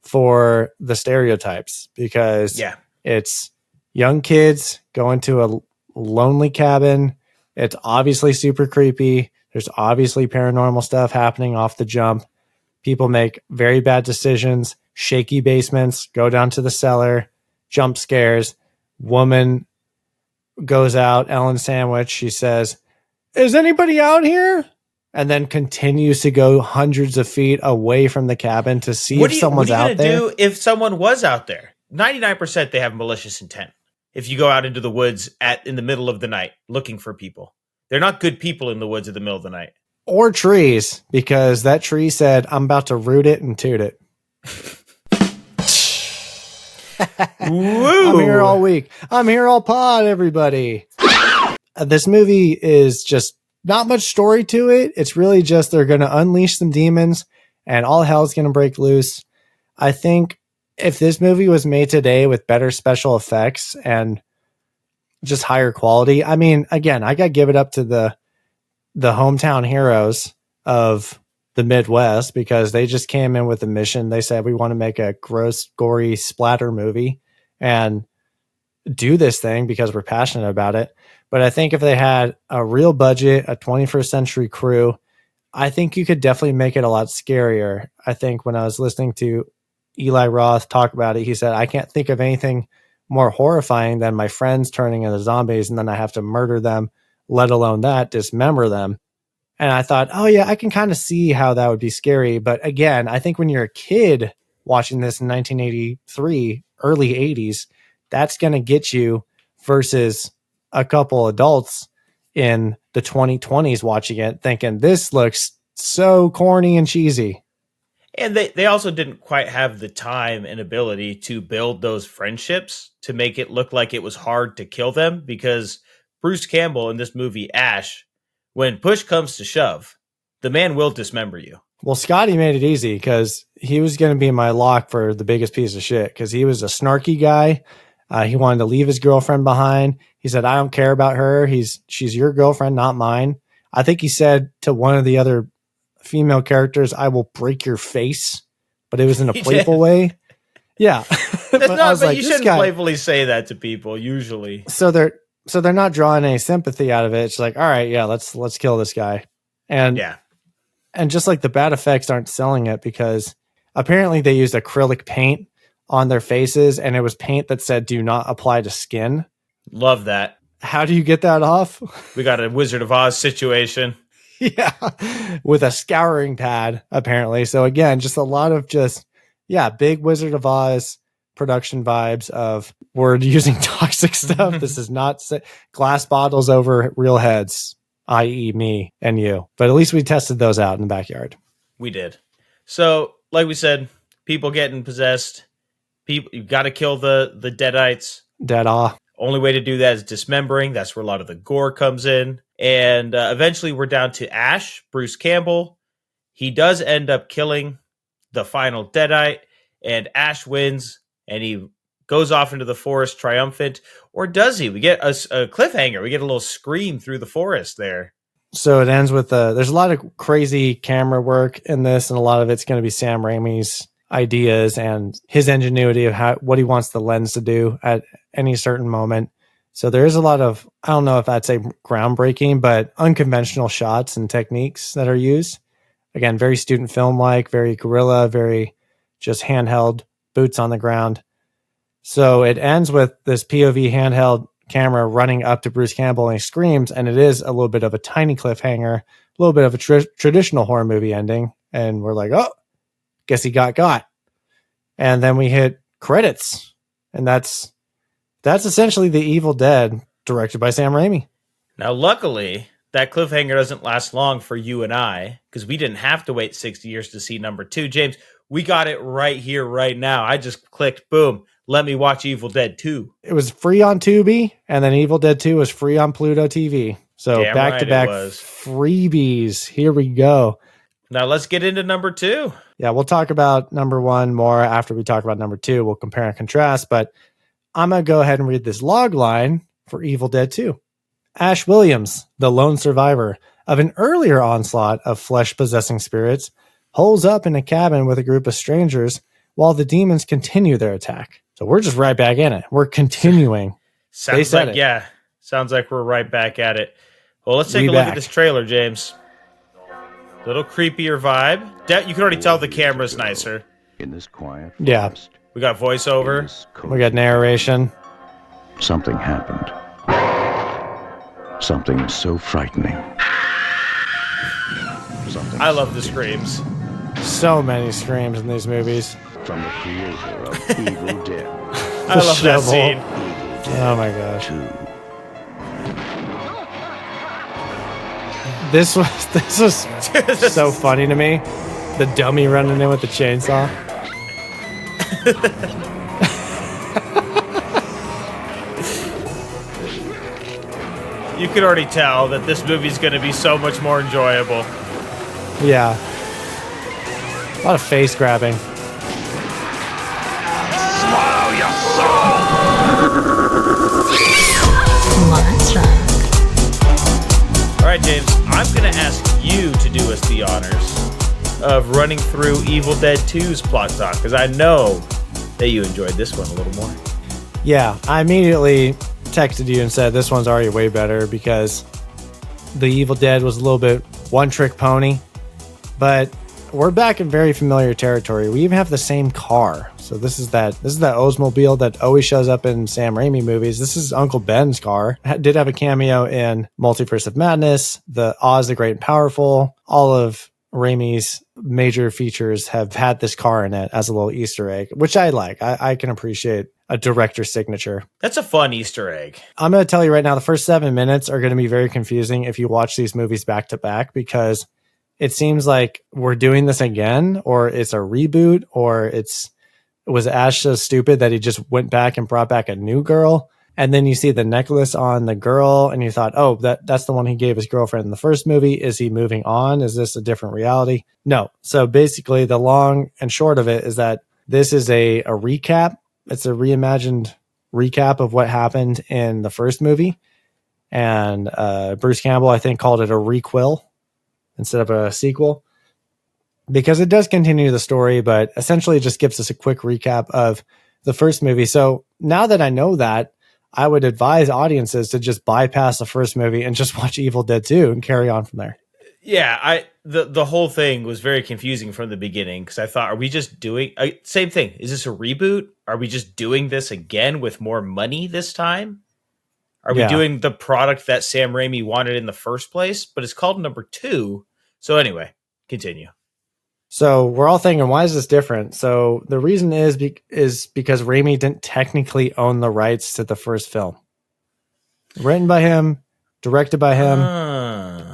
for the stereotypes because it's young kids going to a lonely cabin. It's obviously super creepy. There's obviously paranormal stuff happening off the jump. People make very bad decisions, shaky basements, go down to the cellar, jump scares. Woman goes out, Ellen Sandwich. She says, "Is anybody out here?" And then continues to go hundreds of feet away from the cabin to see if someone's out there. What are you going to do if someone was out there? 99% they have malicious intent. If you go out into the woods in the middle of the night looking for people, they're not good people in the woods in the middle of the night. Or trees, because that tree said, "I'm about to root it and toot it." Woo! I'm here all week. I'm here all pod, everybody. This movie is just not much story to it. It's really just they're going to unleash some demons and all hell's going to break loose. I think if this movie was made today with better special effects and just higher quality, I mean, again, I got to give it up to the hometown heroes of the Midwest, because they just came in with a mission. They said, we want to make a gross, gory splatter movie and do this thing because we're passionate about it. But I think if they had a real budget, a 21st century crew, I think you could definitely make it a lot scarier. I think when I was listening to Eli Roth talk about it, he said, I can't think of anything more horrifying than my friends turning into zombies and then I have to murder them, let alone that, dismember them. And I thought, oh yeah, I can kind of see how that would be scary. But again, I think when you're a kid watching this in 1983, early 80s, that's going to get you versus a couple adults in the 2020s watching it thinking this looks so corny and cheesy. And they also didn't quite have the time and ability to build those friendships to make it look like it was hard to kill them, because Bruce Campbell in this movie, Ash, when push comes to shove, the man will dismember you. Well, Scotty made it easy because he was going to be my lock for the biggest piece of shit, because he was a snarky guy. He wanted to leave his girlfriend behind. He said, I don't care about her. She's your girlfriend, not mine. I think he said to one of the other female characters, I will break your face, but it was in a playful way. Yeah. But you shouldn't playfully say that to people usually. So they're not drawing any sympathy out of it. It's like, all right, yeah, let's kill this guy. And yeah. And just like the bad effects aren't selling it, because apparently they used acrylic paint on their faces, and it was paint that said do not apply to skin. Love that. How do you get that off? We got a Wizard of Oz situation. Yeah. With a scouring pad, apparently. So again, just a lot of big Wizard of Oz production vibes of we're using toxic stuff. This is not glass bottles over real heads, i.e. me and you. But at least we tested those out in the backyard. We did. So, like we said, people getting possessed. You got to kill the deadites. Dead-aw. Only way to do that is dismembering. That's where a lot of the gore comes in. And eventually we're down to Ash, Bruce Campbell. He does end up killing the final deadite, and Ash wins, and he goes off into the forest triumphant. Or does he? We get a cliffhanger. We get a little scream through the forest there. So it ends with there's a lot of crazy camera work in this, and a lot of it's going to be Sam Raimi's ideas and his ingenuity of what he wants the lens to do at any certain moment. So there is a lot of, I don't know if I'd say groundbreaking, but unconventional shots and techniques that are used. Again, very student film-like, very guerrilla, very just handheld, boots on the ground. So it ends with this POV handheld camera running up to Bruce Campbell, and he screams, and it is a little bit of a tiny cliffhanger, a little bit of a traditional horror movie ending. And we're like, oh, guess he got. And then we hit credits, and that's essentially The Evil Dead, directed by Sam Raimi. Now, luckily, that cliffhanger doesn't last long for you and I, because we didn't have to wait 60 years to see number 2. James, we got it right here, right now. I just clicked, boom, let me watch Evil Dead 2. It was free on Tubi, and then Evil Dead 2 was free on Pluto TV. So back-to-back freebies. Here we go. Now let's get into number 2. Yeah, we'll talk about number 1 more after we talk about number 2. We'll compare and contrast, but I'm going to go ahead and read this log line for Evil Dead 2. Ash Williams, the lone survivor of an earlier onslaught of flesh-possessing spirits, holes up in a cabin with a group of strangers while the demons continue their attack. So we're just right back in it. We're continuing. Sounds like Sounds like we're right back at it. Well, let's take a look at this trailer, James. Little creepier vibe. You can already tell the camera's nicer. In this quiet forest, we got voiceover. We got narration. Something happened. Something so frightening. I love the screams. So many screams in these movies. From the creator of Evil Dead. I love that scene. Oh my gosh. This was so funny to me. The dummy running in with the chainsaw. You can already tell that this movie's going to be so much more enjoyable. Yeah. A lot of face grabbing. Swallow your soul! All right, James, I'm going to ask you to do us the honors of running through Evil Dead 2's plot talk, because I know that you enjoyed this one a little more. Yeah, I immediately texted you and said this one's already way better because the Evil Dead was a little bit one-trick pony, but we're back in very familiar territory. We even have the same car. So this is that Oldsmobile that always shows up in Sam Raimi movies. This is Uncle Ben's car. Did have a cameo in Multiverse of Madness, the Oz the Great and Powerful. All of Raimi's major features have had this car in it as a little Easter egg, which I like. I can appreciate a director's signature. That's a fun Easter egg. I'm going to tell you right now, the first 7 minutes are going to be very confusing if you watch these movies back to back, because it seems like we're doing this again, or it's a reboot, or was Ash so stupid that he just went back and brought back a new girl? And then you see the necklace on the girl and you thought, oh, that's the one he gave his girlfriend in the first movie. Is he moving on? Is this a different reality? No. So basically the long and short of it is that this is a recap. It's a reimagined recap of what happened in the first movie. And Bruce Campbell, I think, called it a requel instead of a sequel, because it does continue the story, but essentially it just gives us a quick recap of the first movie. So now that I know that, I would advise audiences to just bypass the first movie and just watch Evil Dead 2 and carry on from there. Yeah, the whole thing was very confusing from the beginning, because I thought, are we just doing same thing? Is this a reboot? Are we just doing this again with more money this time? Are we doing the product that Sam Raimi wanted in the first place? But it's called number 2. So anyway, continue. So we're all thinking, why is this different? So the reason is because Raimi didn't technically own the rights to the first film. Written by him, directed by him.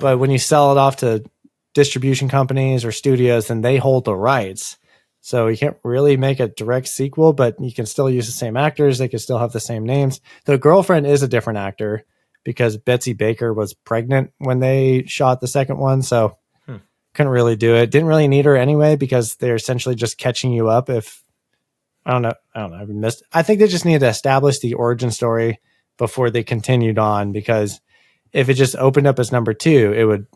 But when you sell it off to distribution companies or studios, then they hold the rights. So you can't really make a direct sequel, but you can still use the same actors. They can still have the same names. The girlfriend is a different actor because Betsy Baker was pregnant when they shot the second one. So couldn't really do it. Didn't really need her anyway, because they're essentially just catching you up. If I don't know. I've missed. I think they just needed to establish the origin story before they continued on, because if it just opened up as number 2, it would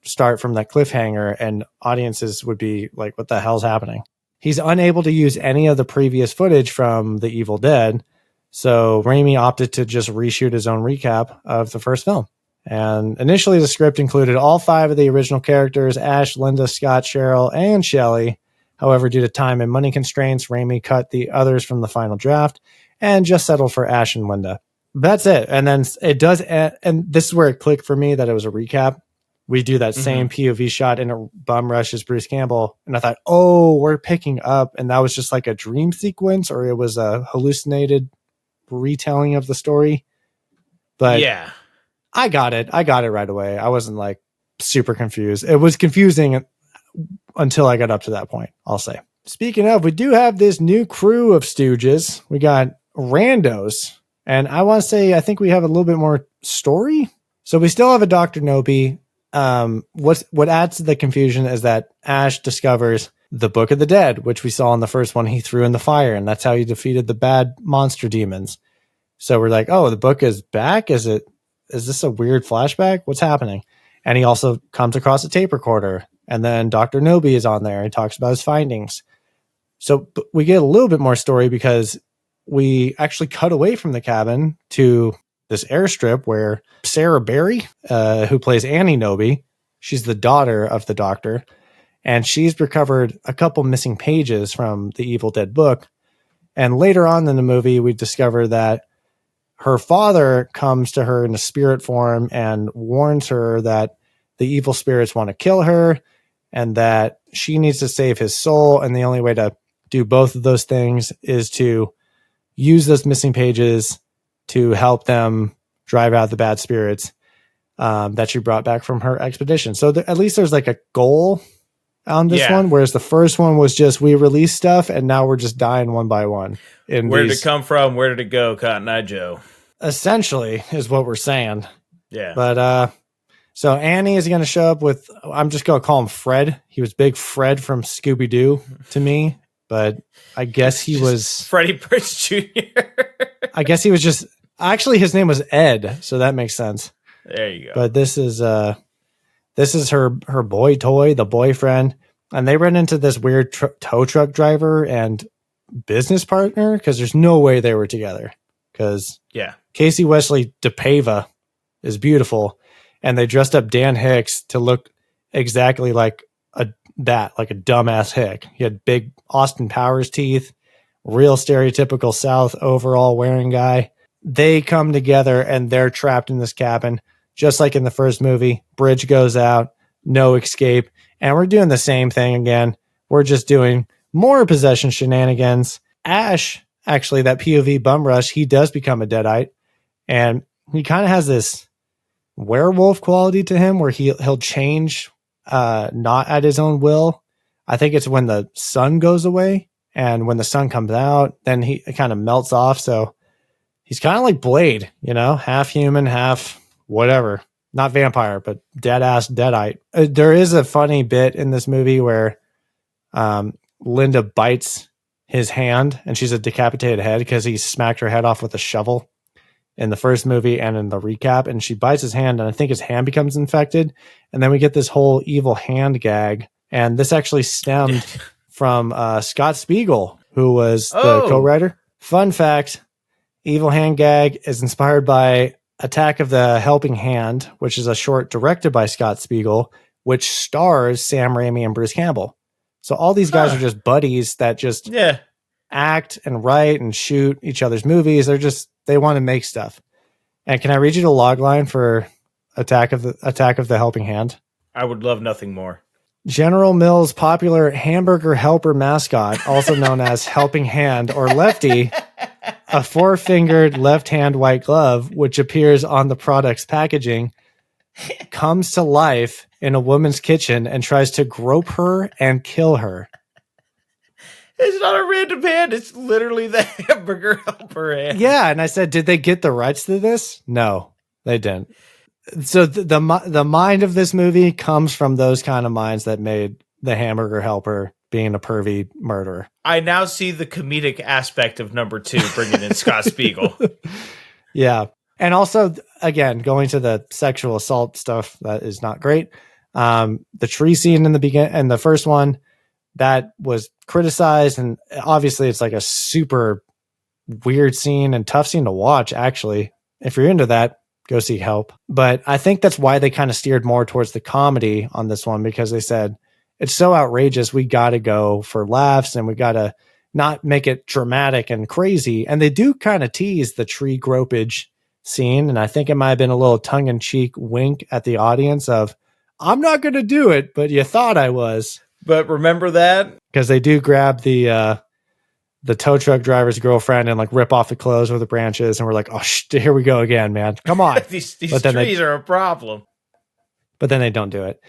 start from that cliffhanger and audiences would be like, what the hell's happening? He's unable to use any of the previous footage from The Evil Dead. So Raimi opted to just reshoot his own recap of the first film. And initially the script included all 5 of the original characters, Ash, Linda, Scott, Cheryl, and Shelley. However, due to time and money constraints, Raimi cut the others from the final draft and just settled for Ash and Linda. That's it. And then it does, and this is where it clicked for me that it was a recap. We do that same POV shot and it bum rushes Bruce Campbell. And I thought, oh, we're picking up. And that was just like a dream sequence, or it was a hallucinated retelling of the story. But yeah, I got it right away. I wasn't like super confused. It was confusing until I got up to that point, I'll say. Speaking of, we do have this new crew of stooges. We got randos. And I want to say, I think we have a little bit more story. So we still have a Dr. Nobi. What adds to the confusion is that Ash discovers the Book of the Dead, which we saw in the first one he threw in the fire, and that's how he defeated the bad monster demons. So we're like, oh, the book is back? Is this a weird flashback? What's happening? And he also comes across a tape recorder, and then Dr. Nobi is on there and talks about his findings. So we get a little bit more story because we actually cut away from the cabin to this airstrip where Sarah Berry, who plays Annie Noby, she's the daughter of the doctor, and she's recovered a couple missing pages from the Evil Dead book. And later on in the movie, we discover that her father comes to her in a spirit form and warns her that the evil spirits want to kill her and that she needs to save his soul. And the only way to do both of those things is to use those missing pages to help them drive out the bad spirits that she brought back from her expedition. So at least there's like a goal on this one, whereas the first one was just we release stuff and now we're just dying one by one. Where did it come from? Where did it go? Cotton Eye Joe. Essentially is what we're saying. Yeah. But so Annie is going to show up with, I'm just going to call him Fred. He was Big Fred from Scooby-Doo to me, but I guess he was Freddie Prinze Jr. I guess he was just, actually his name was Ed, so that makes sense. There you go. But this is her boy toy, the boyfriend, and they run into this weird tow truck driver and business partner because there's no way they were together. Because Casey Wesley DePava is beautiful, and they dressed up Dan Hicks to look exactly like a dumbass hick. He had big Austin Powers teeth, real stereotypical South overall wearing guy. They come together and they're trapped in this cabin. Just like in the first movie, bridge goes out, no escape. And we're doing the same thing again. We're just doing more possession shenanigans. Ash, actually, that POV bum rush, he does become a Deadite. And he kind of has this werewolf quality to him where he'll change not at his own will. I think it's when the sun goes away. And when the sun comes out, then he kind of melts off. So he's kind of like Blade, half human, half whatever, not vampire, but dead ass Deadite. There is a funny bit in this movie where Linda bites his hand and she's a decapitated head because he smacked her head off with a shovel in the first movie and in the recap. And she bites his hand and I think his hand becomes infected. And then we get this whole evil hand gag. And this actually stemmed from Scott Spiegel, who was the co-writer. Fun fact, evil hand gag is inspired by Attack of the Helping Hand, which is a short directed by Scott Spiegel, which stars Sam Raimi and Bruce Campbell. So all these guys are just buddies that just act and write and shoot each other's movies. They want to make stuff. And can I read you the log line for Attack of the Helping Hand? I would love nothing more. General Mills' popular hamburger helper mascot, also known as Helping Hand or Lefty, a four-fingered left-hand white glove, which appears on the product's packaging, comes to life in a woman's kitchen and tries to grope her and kill her. It's not a random hand. It's literally the hamburger helper hand. Yeah, and I said, did they get the rights to this? No, they didn't. So the mind of this movie comes from those kind of minds that made the hamburger helper being a pervy murderer. I now see the comedic aspect of number 2, bringing in Scott Spiegel. Yeah. And also, again, going to the sexual assault stuff, that is not great. The tree scene in the beginning and the first one, that was criticized. And obviously it's like a super weird scene and tough scene to watch, actually. If you're into that, go see Help. But I think that's why they kind of steered more towards the comedy on this one, because they said, it's so outrageous, we got to go for laughs and we got to not make it dramatic and crazy. And they do kind of tease the tree gropage scene. And I think it might have been a little tongue-in-cheek wink at the audience of, I'm not going to do it, but you thought I was. But remember that? Because they do grab the tow truck driver's girlfriend and like rip off the clothes with the branches. And we're like, oh, here we go again, man. Come on. these trees are a problem. But then they don't do it.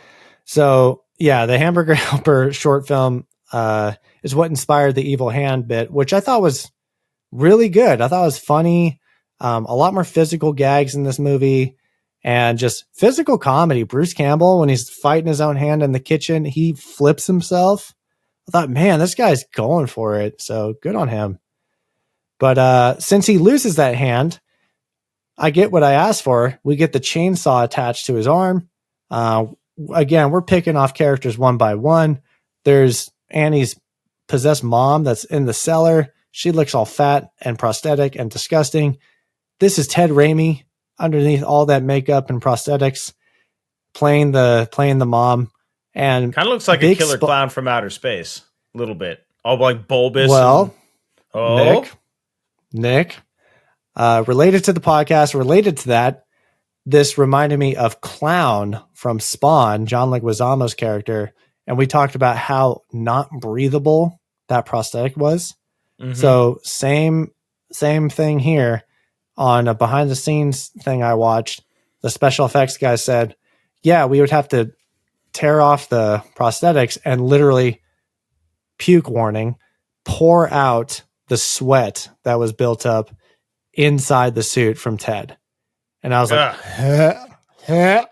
So yeah, the hamburger helper short film is what inspired the evil hand bit, which I thought was really good. I thought it was funny. A lot more physical gags in this movie and just physical comedy. Bruce Campbell, when he's fighting his own hand in the kitchen, he flips himself. I thought, man, this guy's going for it. So good on him. But since he loses that hand, I get what I asked for. We get the chainsaw attached to his arm. Again, we're picking off characters one by one. There's Annie's possessed mom that's in the cellar. She looks all fat and prosthetic and disgusting. This is Ted Raimi underneath all that makeup and prosthetics, playing the mom, and kind of looks like a killer clown from outer space, a little bit, all like bulbous. Well, and, Nick, related to the podcast, related to that, this reminded me of Clown from Spawn, John Leguizamo's character, and we talked about how not breathable that prosthetic was. Mm-hmm. So same thing here. On a behind the scenes thing I watched, the special effects guy said, yeah, we would have to tear off the prosthetics and literally, puke warning, pour out the sweat that was built up inside the suit from Ted. And I was like, it's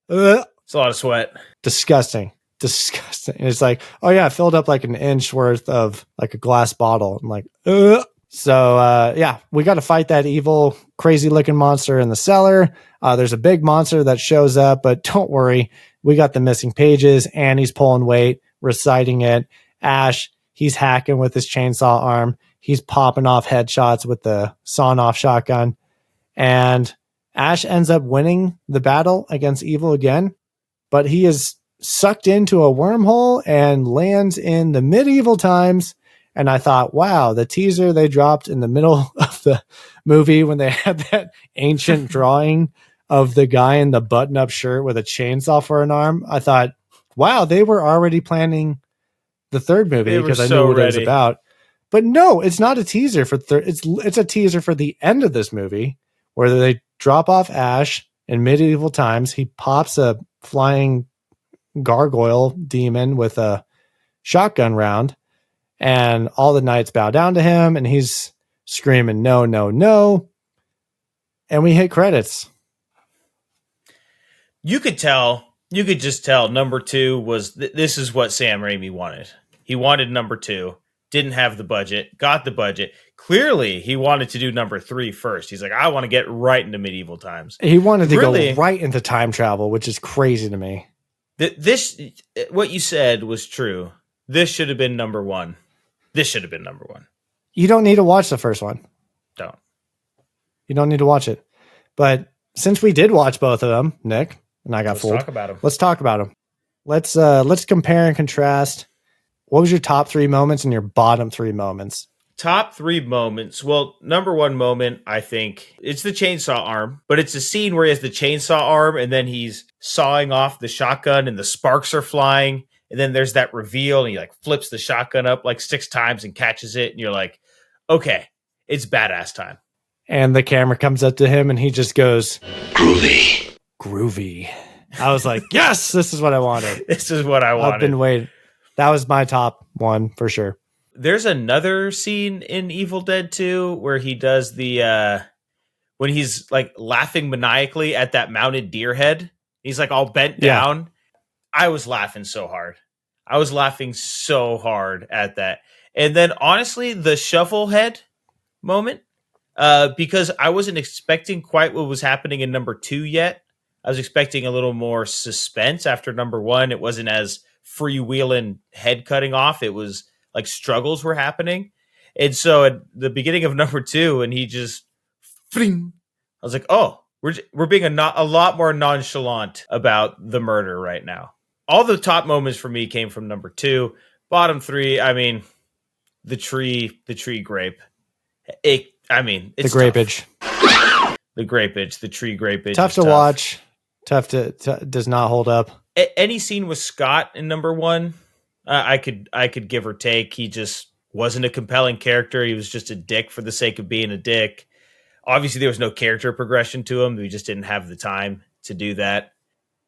a lot of sweat. Disgusting. And it's like, oh yeah, I filled up like an inch worth of like a glass bottle. I'm like, ugh. So yeah, we got to fight that evil, crazy looking monster in the cellar. There's a big monster that shows up, but don't worry, we got the missing pages. Annie's pulling weight, reciting it. Ash, he's hacking with his chainsaw arm. He's popping off headshots with the sawn off shotgun. And Ash ends up winning the battle against evil again, but he is sucked into a wormhole and lands in the medieval times. And I thought, wow, the teaser they dropped in the middle of the movie when they had that ancient drawing of the guy in the button-up shirt with a chainsaw for an arm. I thought, wow, they were already planning the third movie because I knew what it was about. But no, it's not a teaser for it's a teaser for the end of this movie where they drop off Ash in medieval times. He pops a flying gargoyle demon with a shotgun round. And all the knights bow down to him, and he's screaming, no, no, no. And we hit credits. You could just tell number 2 was, this is what Sam Raimi wanted. He wanted number 2, didn't have the budget, got the budget. Clearly, he wanted to do number 3 first. He's like, I want to get right into medieval times. He wanted to go right into time travel, which is crazy to me. What you said was true. This should have been number 1. This should have been number 1. You don't need to watch the first one. Don't. You don't need to watch it. But since we did watch both of them, Nick and I got fooled. Let's talk about them. Let's compare and contrast. What was your top 3 moments and your bottom 3 moments? Top 3 moments. Well, number 1 moment, I think it's the chainsaw arm, but it's a scene where he has the chainsaw arm and then he's sawing off the shotgun and the sparks are flying. And then there's that reveal and he like flips the shotgun up like 6 times and catches it. And you're like, okay, it's badass time. And the camera comes up to him and he just goes, groovy. I was like, yes, this is what I wanted. This is what I wanted. I've been waiting. That was my top 1 for sure. There's another scene in Evil Dead 2 where he does the, when he's like laughing maniacally at that mounted deer head. He's like all bent down. I was laughing so hard. I was laughing so hard at that. And then honestly, the shovel head moment, because I wasn't expecting quite what was happening in number 2 yet. I was expecting a little more suspense after number 1. It wasn't as freewheeling head cutting off. It was like struggles were happening. And so at the beginning of number 2, and he just, fling, I was like, oh, we're being a lot more nonchalant about the murder right now. All the top moments for me came from number 2. Bottom 3, I mean, the tree grape. It's the grapeage. The grapeage, the tree grapeage. Tough to watch. Tough to does not hold up. Any scene with Scott in number 1, I could give or take. He just wasn't a compelling character. He was just a dick for the sake of being a dick. Obviously, there was no character progression to him. We just didn't have the time to do that.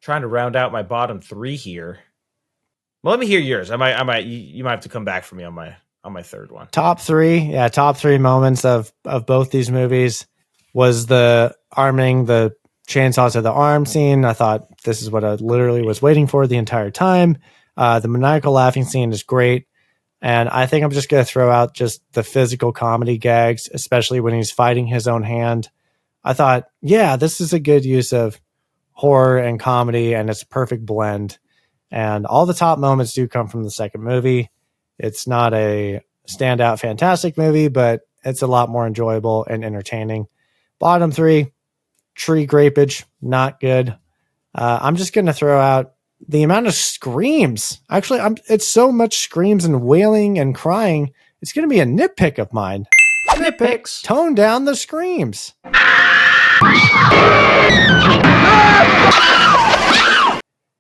Trying to round out my bottom 3 here. Well, let me hear yours. You might have to come back for me on my third one. Top 3 moments of both these movies was the arming the chainsaw to the arm scene. I thought this is what I literally was waiting for the entire time. The maniacal laughing scene is great. And I think I'm just going to throw out just the physical comedy gags, especially when he's fighting his own hand. I thought, yeah, this is a good use of horror and comedy, and it's a perfect blend. And all the top moments do come from the second movie. It's not a standout fantastic movie, but it's a lot more enjoyable and entertaining. Bottom 3, tree grapeage, not good. I'm just going to throw out the amount of screams. Actually, it's so much screams and wailing and crying. It's going to be a nitpick of mine. Nitpicks. Tone down the screams.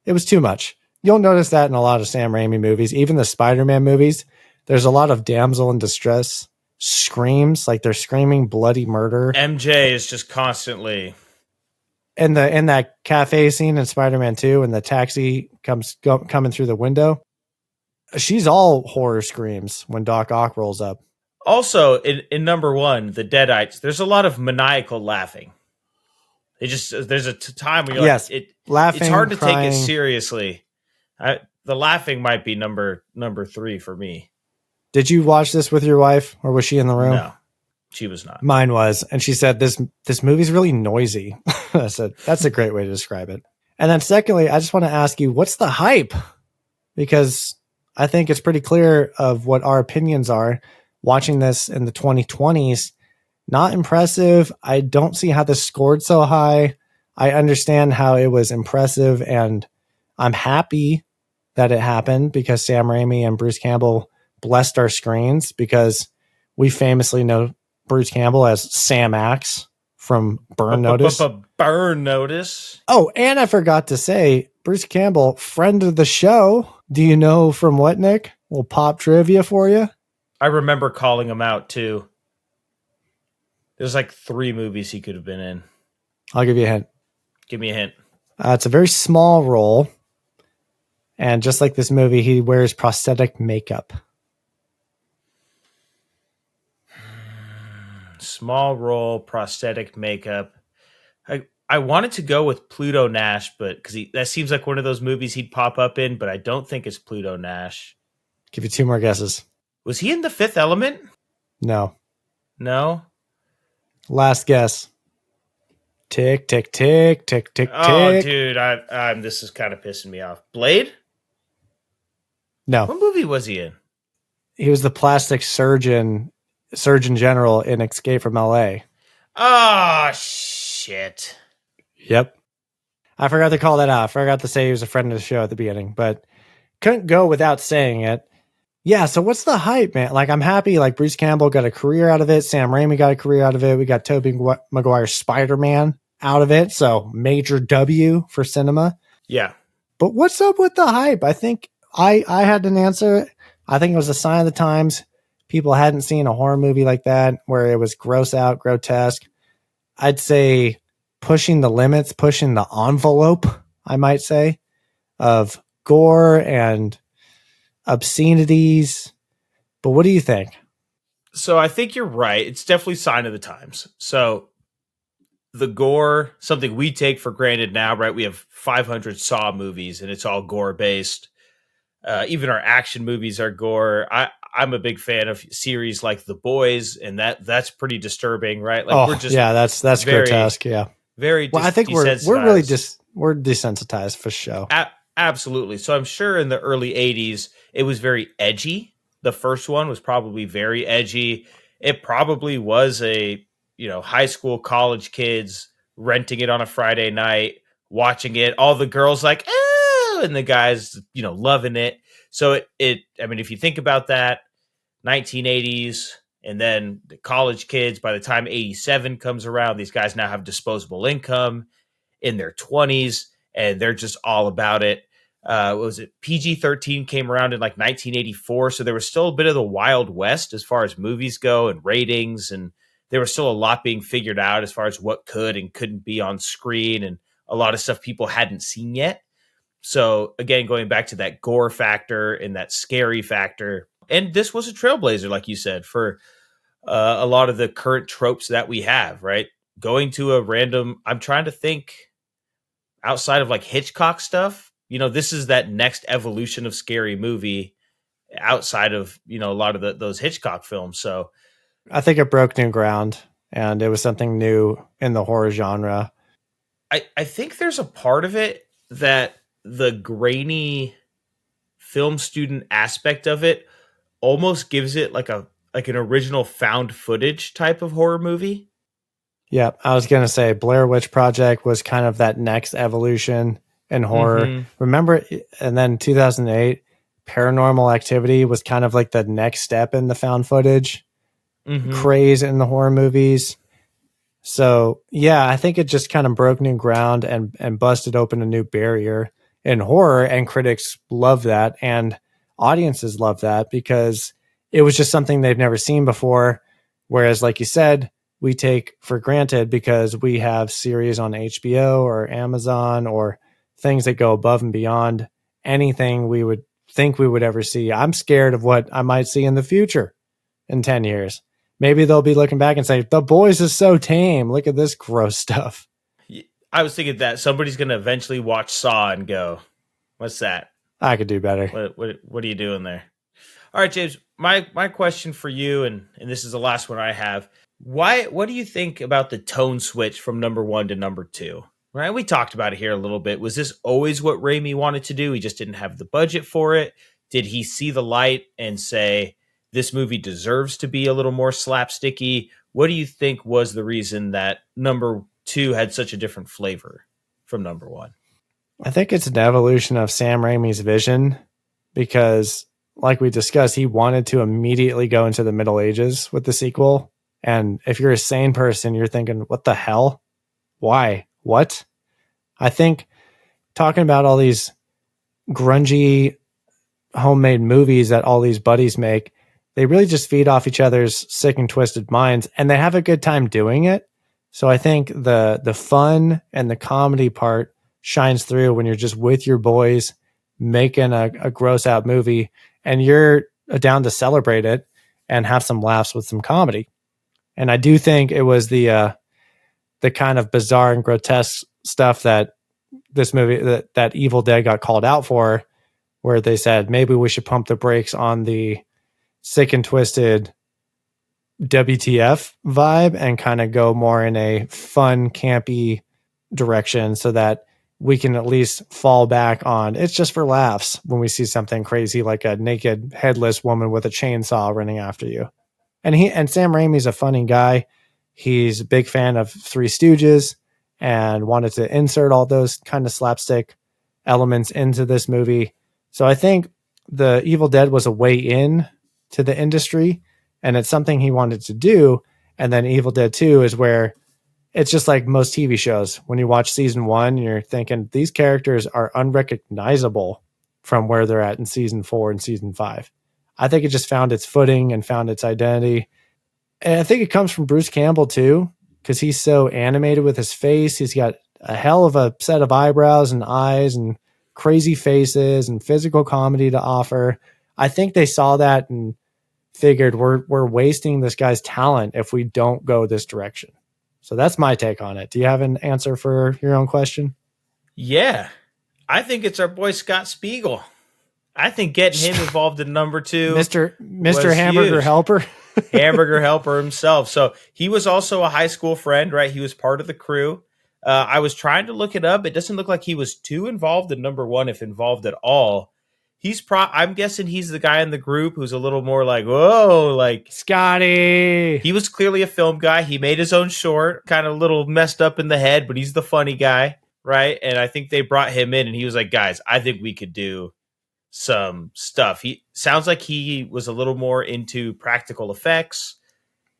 It was too much. You'll notice that in a lot of Sam Raimi movies, even the Spider-Man movies. There's a lot of damsel in distress screams, like they're screaming bloody murder. MJ is just constantly In that cafe scene in Spider-Man 2, when the taxi coming through the window, she's all horror screams when Doc Ock rolls up. Also, in number 1, the Deadites, there's a lot of maniacal laughing. There's a time when you're yes, laughing, it's hard to crying. take it seriously. The laughing might be number 3 for me. Did you watch this with your wife, or was she in the room? No, she was not. Mine was, and she said this movie's really noisy. I said that's a great way to describe it. And then secondly, I just want to ask you, what's the hype? Because I think it's pretty clear of what our opinions are. Watching this in the 2020s, not impressive. I don't see how this scored so high. I understand how it was impressive, and I'm happy that it happened because Sam Raimi and Bruce Campbell blessed our screens, because we famously know Bruce Campbell as Sam Axe from Burn Notice. Burn Notice. Oh, and I forgot to say, Bruce Campbell, friend of the show. Do you know from what, Nick? We'll pop trivia for you. I remember calling him out too. There's like 3 movies he could have been in. I'll give you a hint. Give me a hint. It's a very small role. And just like this movie, he wears prosthetic makeup. Small role, prosthetic makeup. I wanted to go with Pluto Nash, but because that seems like one of those movies he'd pop up in, but I don't think it's Pluto Nash. Give you 2 more guesses. Was he in The Fifth Element? No. No? Last guess. Tick, tick, tick, tick, tick, Oh, tick. dude, this is kind of pissing me off. Blade? No. What movie was he in? He was the plastic surgeon general in Escape from LA. Oh, shit. Yep. I forgot to call that out. I forgot to say he was a friend of the show at the beginning, but couldn't go without saying it. Yeah, so what's the hype, man? Like, I'm happy, like, Bruce Campbell got a career out of it. Sam Raimi got a career out of it. We got Tobey Maguire's Spider-Man out of it. So, major W for cinema. Yeah. But what's up with the hype? I think I had an answer. I think it was a sign of the times. People hadn't seen a horror movie like that where it was gross out, grotesque. I'd say pushing the limits, pushing the envelope, I might say, of gore and obscenities. But what do you think? So I think you're right. It's definitely sign of the times. So the gore, something we take for granted now, right? We have 500 Saw movies and it's all gore based. Even our action movies are gore. I'm a big fan of series like The Boys, and that's pretty disturbing, right? Like we're just that's very grotesque. Yeah, very. Well, I think we're really we're desensitized for show. Absolutely. So I'm sure in the early 80s it was very edgy. The first one was probably very edgy. It probably was a high school, college kids renting it on a Friday night, watching it. All the girls like, oh, and the guys loving it. So I mean, if you think about that, 1980s, and then the college kids, by the time 87 comes around, these guys now have disposable income in their 20s, and they're just all about it. What was it? PG-13 came around in like 1984, so there was still a bit of the Wild West as far as movies go and ratings, and there was still a lot being figured out as far as what could and couldn't be on screen, and a lot of stuff people hadn't seen yet. So again, going back to that gore factor and that scary factor, and this was a trailblazer, like you said, for a lot of the current tropes that we have, right? Going to a random, I'm trying to think outside of like Hitchcock stuff, this is that next evolution of scary movie outside of, a lot of those Hitchcock films. So I think it broke new ground, and it was something new in the horror genre. I think there's a part of it that the grainy film student aspect of it almost gives it like an original found footage type of horror movie. Yeah, I was going to say Blair Witch Project was kind of that next evolution in horror. Mhm. Remember, and then 2008, Paranormal Activity was kind of like the next step in the found footage Mhm. craze in the horror movies. So, yeah, I think it just kind of broke new ground and busted open a new barrier in horror, and critics love that, and audiences love that because it was just something they've never seen before. Whereas, like you said, we take for granted because we have series on HBO or Amazon or things that go above and beyond anything we would think we would ever see. I'm scared of what I might see in the future in 10 years. Maybe they'll be looking back and say, The Boys is so tame. Look at this gross stuff. I was thinking that somebody's going to eventually watch Saw and go, "What's that? I could do better. What are you doing there?" All right, James. My question for you, and this is the last one I have. What do you think about the tone switch from number 1 to number 2? Right, we talked about it here a little bit. Was this always what Raimi wanted to do? He just didn't have the budget for it. Did he see the light and say, this movie deserves to be a little more slapsticky? What do you think was the reason that number 2 had such a different flavor from number 1? I think it's an evolution of Sam Raimi's vision because, like we discussed, he wanted to immediately go into the Middle Ages with the sequel. And if you're a sane person, you're thinking, what the hell? Why? What? I think talking about all these grungy homemade movies that all these buddies make, they really just feed off each other's sick and twisted minds, and they have a good time doing it. So I think the fun and the comedy part shines through when you're just with your boys making a gross out movie and you're down to celebrate it and have some laughs with some comedy. And I do think it was the kind of bizarre and grotesque stuff that this movie, that Evil Dead got called out for, where they said maybe we should pump the brakes on the sick and twisted WTF vibe and kind of go more in a fun, campy direction so that we can at least fall back on it's just for laughs when we see something crazy like a naked headless woman with a chainsaw running after you. And Sam Raimi's a funny guy. He's a big fan of Three Stooges and wanted to insert all those kind of slapstick elements into this movie. So I think the Evil Dead was a way in to the industry, and it's something he wanted to do. And then Evil Dead 2 is where it's just like most TV shows. When you watch season 1, you're thinking these characters are unrecognizable from where they're at in season 4 and season 5. I think it just found its footing and found its identity. And I think it comes from Bruce Campbell too, because he's so animated with his face. He's got a hell of a set of eyebrows and eyes and crazy faces and physical comedy to offer. I think they saw that and figured we're wasting this guy's talent if we don't go this direction. So that's my take on it. Do you have an answer for your own question? Yeah, I think it's our boy Scott Spiegel. I think getting him involved in number 2, Mr. Hamburger huge. Helper, Hamburger Helper himself. So he was also a high school friend, right? He was part of the crew. I was trying to look it up. It doesn't look like he was too involved in number 1, if involved at all. I'm guessing he's the guy in the group who's a little more like, whoa, like Scotty. He was clearly a film guy. He made his own short, kind of a little messed up in the head, but he's the funny guy, right? And I think they brought him in and he was like, guys, I think we could do some stuff. He sounds like he was a little more into practical effects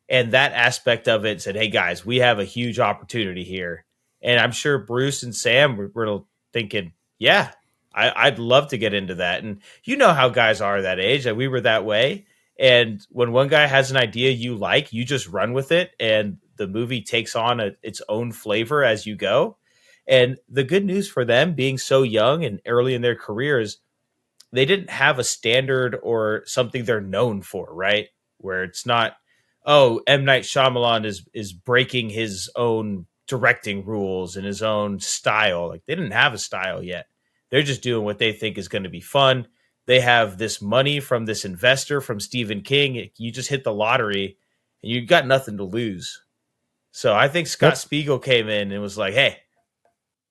and that aspect of it, said, hey guys, we have a huge opportunity here. And I'm sure Bruce and Sam were thinking, yeah, I'd love to get into that. And you know how guys are that age, that we were that way. And when one guy has an idea you like, you just run with it and the movie takes on its own flavor as you go. And the good news for them being so young and early in their careers, they didn't have a standard or something they're known for, right? Where it's not, oh, M. Night Shyamalan is breaking his own directing rules and his own style. Like they didn't have a style yet. They're just doing what they think is going to be fun. They have this money from this investor, from Stephen King. You just hit the lottery and you got nothing to lose. So I think Scott Spiegel came in and was like, hey,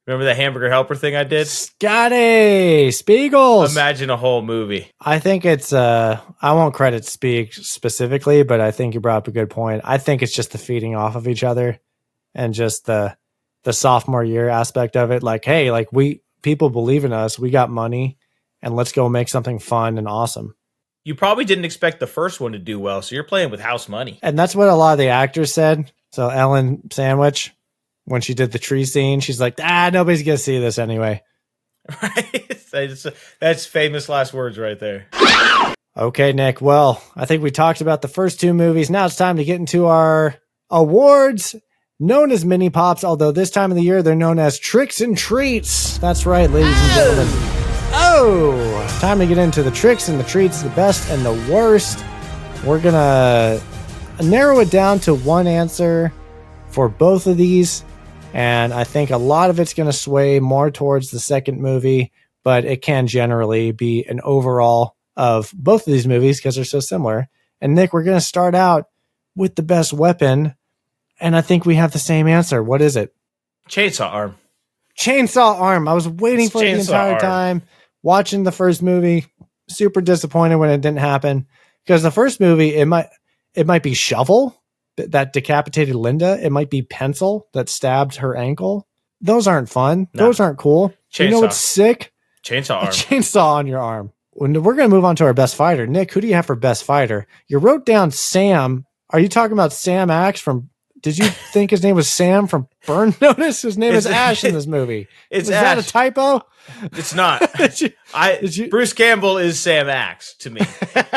remember the Hamburger Helper thing I did? Scotty Spiegels. Imagine a whole movie. I think it's, I won't credit Spieg specifically, but I think you brought up a good point. I think it's just the feeding off of each other. and just the sophomore year aspect of it. Like, hey, like people believe in us. We got money, and let's go make something fun and awesome. You probably didn't expect the first one to do well, so you're playing with house money. And that's what a lot of the actors said. So Ellen Sandwich, when she did the tree scene, she's like, nobody's going to see this anyway. Right? That's famous last words right there. Okay, Nick. Well, I think we talked about the first two movies. Now it's time to get into our awards, known as mini pops, although this time of the year they're known as tricks and treats. That's right, ladies and gentlemen. Oh, time to get into the tricks and the treats, the best and the worst. We're going to narrow it down to one answer for both of these. And I think a lot of it's going to sway more towards the second movie, but it can generally be an overall of both of these movies because they're so similar. And Nick, we're going to start out with the best weapon. And I think we have the same answer. What is it? Chainsaw arm. Chainsaw arm. I was waiting for it the entire time. Watching the first movie, super disappointed when it didn't happen because the first movie, it might be shovel that decapitated Linda. It might be pencil that stabbed her ankle. Those aren't fun. No. Those aren't cool. Chainsaw. You know what's sick? Chainsaw arm. A chainsaw on your arm. We're going to move on to our best fighter. Nick, who do you have for best fighter? You wrote down Sam. Are you talking about Sam Axe from... Did you think his name was Sam from Burn Notice? His name is Ash in this movie. Is that a typo? It's not. Bruce Campbell is Sam Axe to me.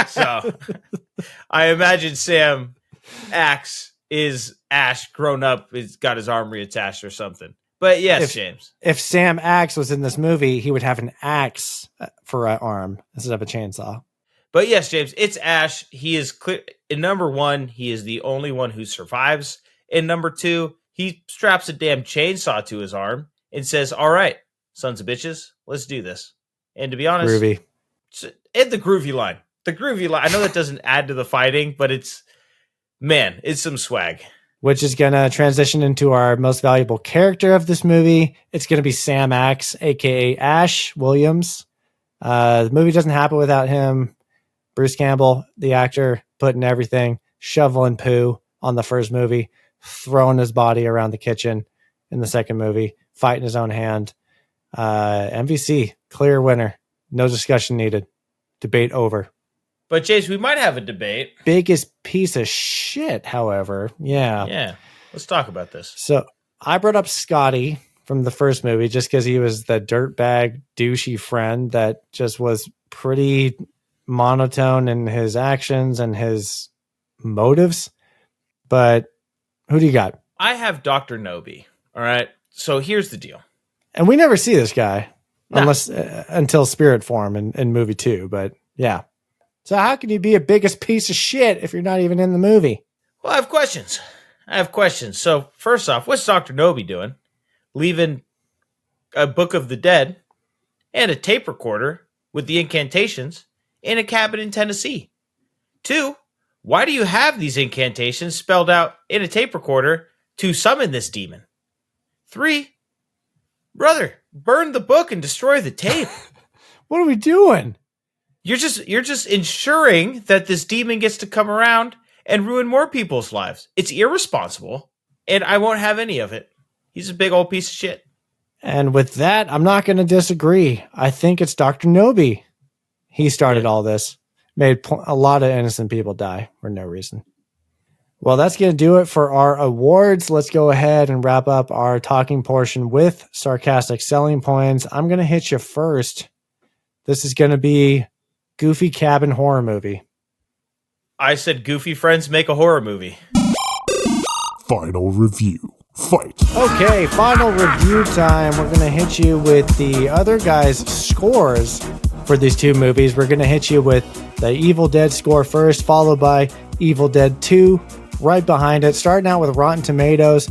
So I imagine Sam Axe is Ash grown up. He's got his arm reattached or something. But yes, James. If Sam Axe was in this movie, he would have an axe for an arm instead of a chainsaw. But yes, James, it's Ash. He is clear. In number one, he is the only one who survives. In number two, he straps a damn chainsaw to his arm and says, all right, sons of bitches, let's do this. And to be honest, groovy. And the groovy line. The groovy line. I know that doesn't add to the fighting, but it's some swag. Which is going to transition into our most valuable character of this movie. It's going to be Sam Axe, a.k.a. Ash Williams. The movie doesn't happen without him. Bruce Campbell, the actor, putting everything, shoveling poo on the first movie, throwing his body around the kitchen in the second movie, fighting his own hand. MVC, clear winner. No discussion needed. Debate over. But James, we might have a debate. Biggest piece of shit, however. Yeah. Yeah. Let's talk about this. So I brought up Scotty from the first movie just because he was the dirtbag, douchey friend that just was pretty monotone in his actions and his motives. But who do you got? I have Dr. Nobi. All right. So here's the deal. And we never see this guy unless until spirit form in movie 2. But yeah. So how can you be a biggest piece of shit if you're not even in the movie? Well, I have questions. So first off, what's Dr. Nobi doing? Leaving a Book of the Dead and a tape recorder with the incantations in a cabin in Tennessee. 2, why do you have these incantations spelled out in a tape recorder to summon this demon? 3, brother, burn the book and destroy the tape. What are we doing? You're just ensuring that this demon gets to come around and ruin more people's lives. It's irresponsible, and I won't have any of it. He's a big old piece of shit. And with that, I'm not going to disagree. I think it's Dr. Nobi. He started all this. Made a lot of innocent people die for no reason. Well, that's going to do it for our awards. Let's go ahead and wrap up our talking portion with sarcastic selling points. I'm going to hit you first. This is going to be Goofy Cabin horror movie. I said goofy friends make a horror movie. Final review. Fight. Okay, final review time. We're going to hit you with the other guys' scores for these two movies. We're going to hit you with the Evil Dead score first, followed by Evil Dead 2 right behind it. Starting out with Rotten Tomatoes.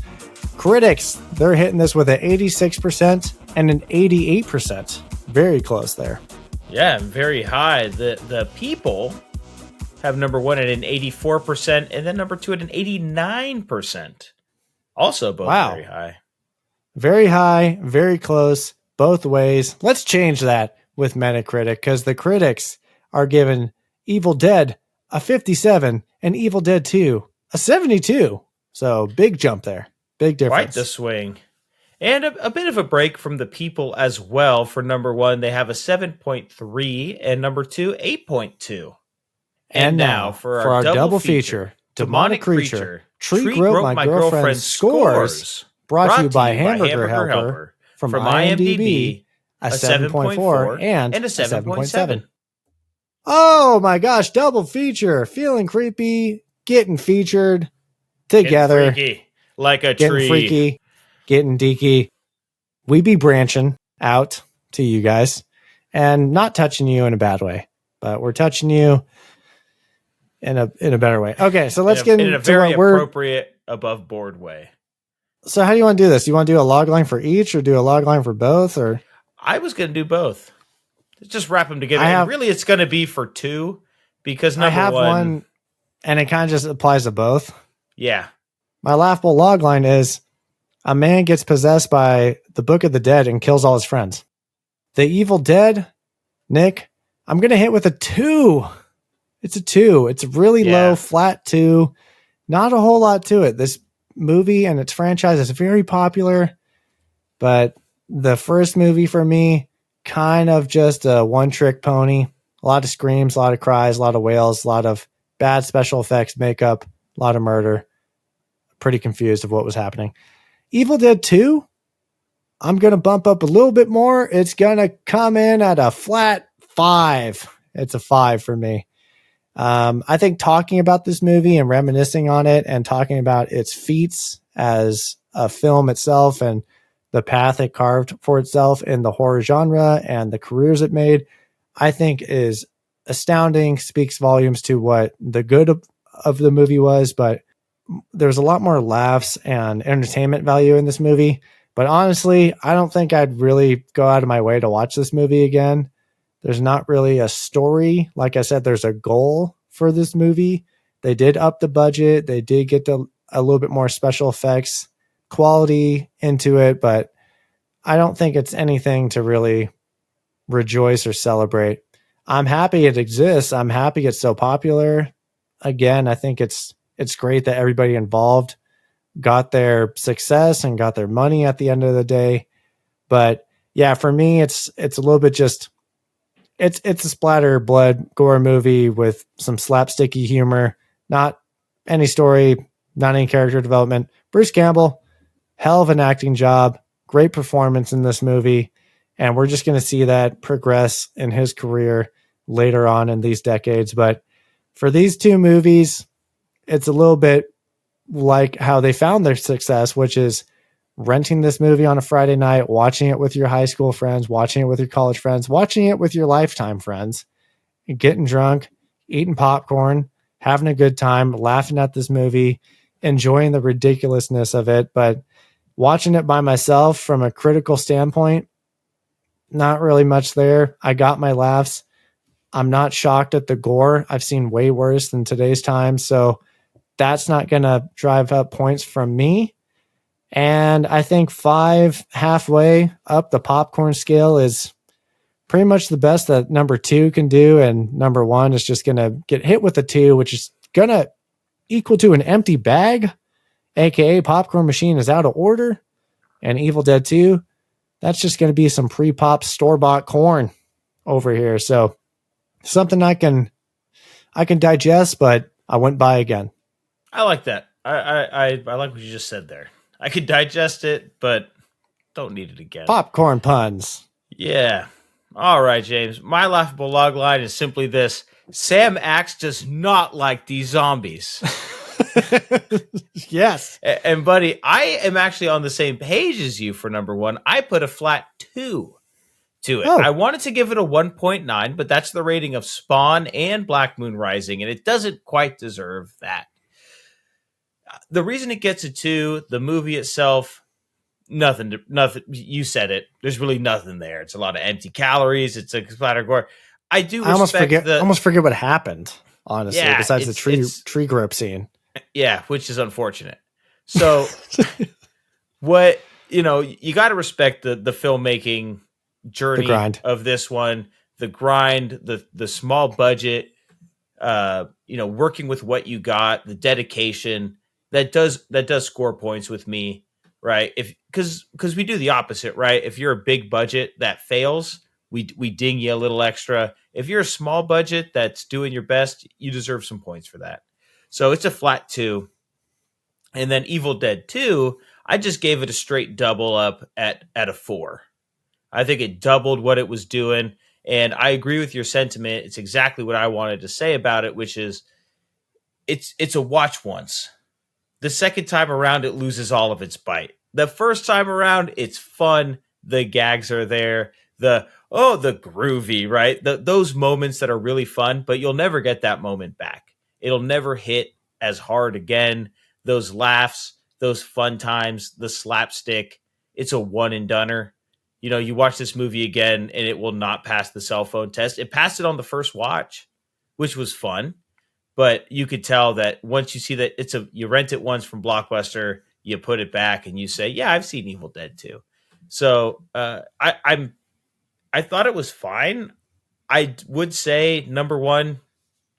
Critics, they're hitting this with an 86% and an 88%. Very close there. Yeah, very high. The people have number one at an 84% and then number two at an 89%. Also both very high. Very high, very close, both ways. Let's change that with Metacritic because the critics are giving Evil Dead a 57 and Evil Dead 2 a 72. So big jump there. Big Quite difference. the swing. And a bit of a break from the people as well. For number 1, they have a 7.3, and number 2, 8.2. And now for our double feature, Demonic Creature, Tree Grope My Girlfriend's Scores, brought to you by Hamburger Helper from IMDb, a 7.4 and a 7.7. Oh my gosh, double feature. Feeling creepy, getting featured together. Getting freaky, like a getting tree. Freaky, getting deaky. We be branching out to you guys and not touching you in a bad way, but we're touching you in a better way. Okay, so let's get into in a very what we're appropriate above board way. So how do you want to do this? You want to do a log line for each or do a log line for both? Or I was going to do both. Just wrap them together. And really, it's going to be for 2 because number I have 1, and it kind of just applies to both. Yeah. My laughable log line is a man gets possessed by the Book of the Dead and kills all his friends. The Evil Dead, Nick, I'm going to hit with a 2. It's a 2. It's a really low, flat 2. Not a whole lot to it. This movie and its franchise is very popular, but the first movie for me, kind of just a one-trick pony. A lot of screams, a lot of cries, a lot of wails, a lot of bad special effects, makeup, a lot of murder. Pretty confused of what was happening. Evil Dead 2, I'm going to bump up a little bit more. It's going to come in at a flat 5. It's a 5 for me. I think talking about this movie and reminiscing on it and talking about its feats as a film itself and the path it carved for itself in the horror genre and the careers it made, I think is astounding, speaks volumes to what the good of the movie was, but there's a lot more laughs and entertainment value in this movie. But honestly, I don't think I'd really go out of my way to watch this movie again. There's not really a story. Like I said, there's a goal for this movie. They did up the budget. They did get a little bit more special effects quality into it, but I don't think it's anything to really rejoice or celebrate. I'm happy it exists. I'm happy it's so popular. Again, I think it's great that everybody involved got their success and got their money at the end of the day. But yeah, for me, it's a little bit just, it's a splatter, blood, gore movie with some slapsticky humor, not any story, not any character development. Bruce Campbell, hell of an acting job, great performance in this movie. And we're just going to see that progress in his career later on in these decades. But for these 2 movies, it's a little bit like how they found their success, which is renting this movie on a Friday night, watching it with your high school friends, watching it with your college friends, watching it with your lifetime friends, getting drunk, eating popcorn, having a good time, laughing at this movie, enjoying the ridiculousness of it. But watching it by myself from a critical standpoint, not really much there. I got my laughs. I'm not shocked at the gore. I've seen way worse than today's time. So that's not going to drive up points from me. And I think 5 halfway up the popcorn scale is pretty much the best that number 2 can do. And number 1 is just going to get hit with a 2, which is going to equal to an empty bag, aka popcorn machine is out of order. And Evil Dead 2, that's just going to be some pre-pop store-bought corn over here. So something I can digest, but I wouldn't buy again. I like that. I like what you just said there. I could digest it, but don't need it again. Popcorn puns. Yeah. All right, James. My laughable log line is simply this. Sam Axe does not like these zombies. Yes. And buddy, I am actually on the same page as you for number 1. I put a flat 2 to it. Oh. I wanted to give it a 1.9, but that's the rating of Spawn and Black Moon Rising, and it doesn't quite deserve that. The reason it gets a 2, the movie itself, nothing. You said it. There's really nothing there. It's a lot of empty calories. It's a splatter gore. I almost forget what happened, honestly, Yeah, besides the tree grip scene. Yeah, which is unfortunate. So what, you got to respect the filmmaking journey of this one, the grind, the small budget, working with what you got, the dedication that does score points with me. right? Because we do the opposite, right? If you're a big budget that fails, we ding you a little extra. If you're a small budget that's doing your best, you deserve some points for that. So it's a flat 2. And then Evil Dead 2, I just gave it a straight double up at a 4. I think it doubled what it was doing. And I agree with your sentiment. It's exactly what I wanted to say about it, which is it's a watch once. The second time around, it loses all of its bite. The first time around, it's fun. The gags are there. The groovy, right? Those moments that are really fun, but you'll never get that moment back. It'll never hit as hard again. Those laughs, those fun times, the slapstick, it's a one and doneer. You know, you watch this movie again and it will not pass the cell phone test. It passed it on the first watch, which was fun. But you could tell that once you see that you rent it once from Blockbuster, you put it back and you say, yeah, I've seen Evil Dead 2. So I thought it was fine. I would say number 1,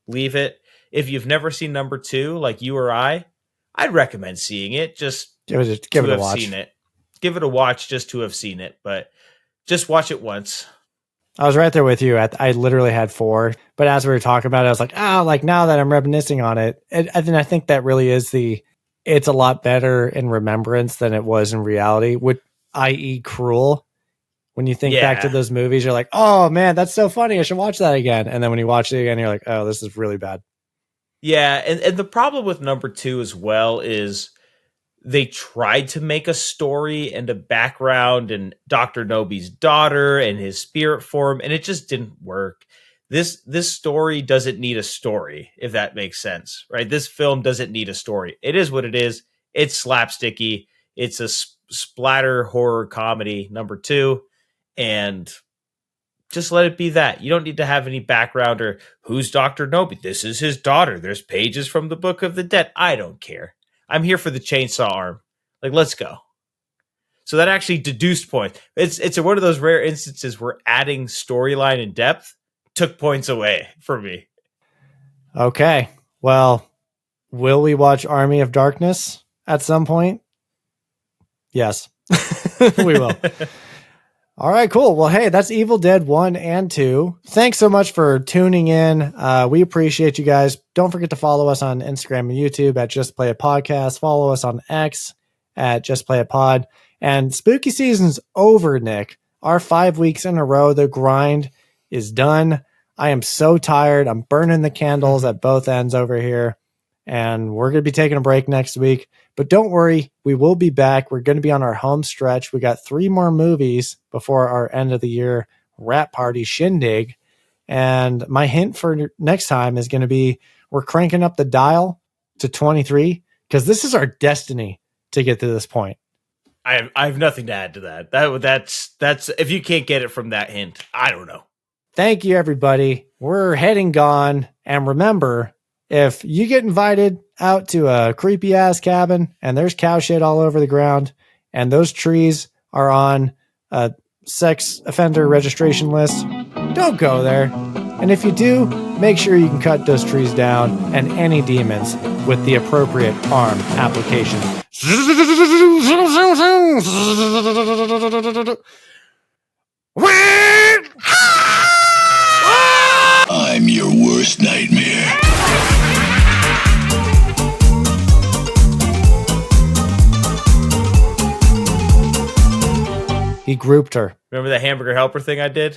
leave it. If you've never seen number 2, like you or I'd recommend seeing it. Just give it a watch. Seen it. Give it a watch just to have seen it, but just watch it once. I was right there with you. I literally had 4, but as we were talking about it, I was like, now that I'm reminiscing on it, I think that really is it's a lot better in remembrance than it was in reality, i.e. cruel. When you think back to those movies, you're like, oh man, that's so funny. I should watch that again. And then when you watch it again, you're like, oh, this is really bad. Yeah. And the problem with number 2 as well is they tried to make a story and a background and Dr. Nobi's daughter and his spirit form, and it just didn't work. This story doesn't need a story, if that makes sense, right? This film doesn't need a story. It is what it is. It's slapsticky. It's a splatter horror comedy, number 2, and just let it be that. You don't need to have any background or who's Dr. Nobi? This is his daughter. There's pages from the Book of the Dead. I don't care. I'm here for the chainsaw arm. Like, let's go. So that actually deduced points. It's one of those rare instances where adding storyline and depth took points away for me. Okay. Well, will we watch Army of Darkness at some point? Yes, we will. All right, cool. Well, hey, that's Evil Dead 1 and 2. Thanks so much for tuning in. We appreciate you guys. Don't forget to follow us on Instagram and YouTube at Just Play a Podcast. Follow us on X at Just Play a Pod. And spooky season's over, Nick. Our 5 weeks in a row, the grind is done. I am so tired. I'm burning the candles at both ends over here. And we're going to be taking a break next week. But don't worry, we will be back. We're going to be on our home stretch. We got 3 more movies before our end of the year wrap party shindig. And my hint for next time is going to be we're cranking up the dial to 23 because this is our destiny to get to this point. I have nothing to add to that. That's if you can't get it from that hint, I don't know. Thank you, everybody. We're heading gone. And remember, if you get invited out to a creepy ass cabin and there's cow shit all over the ground and those trees are on a sex offender registration list, don't go there. And if you do, make sure you can cut those trees down and any demons with the appropriate arm application. I'm your worst nightmare. He grouped her. Remember the hamburger helper thing I did?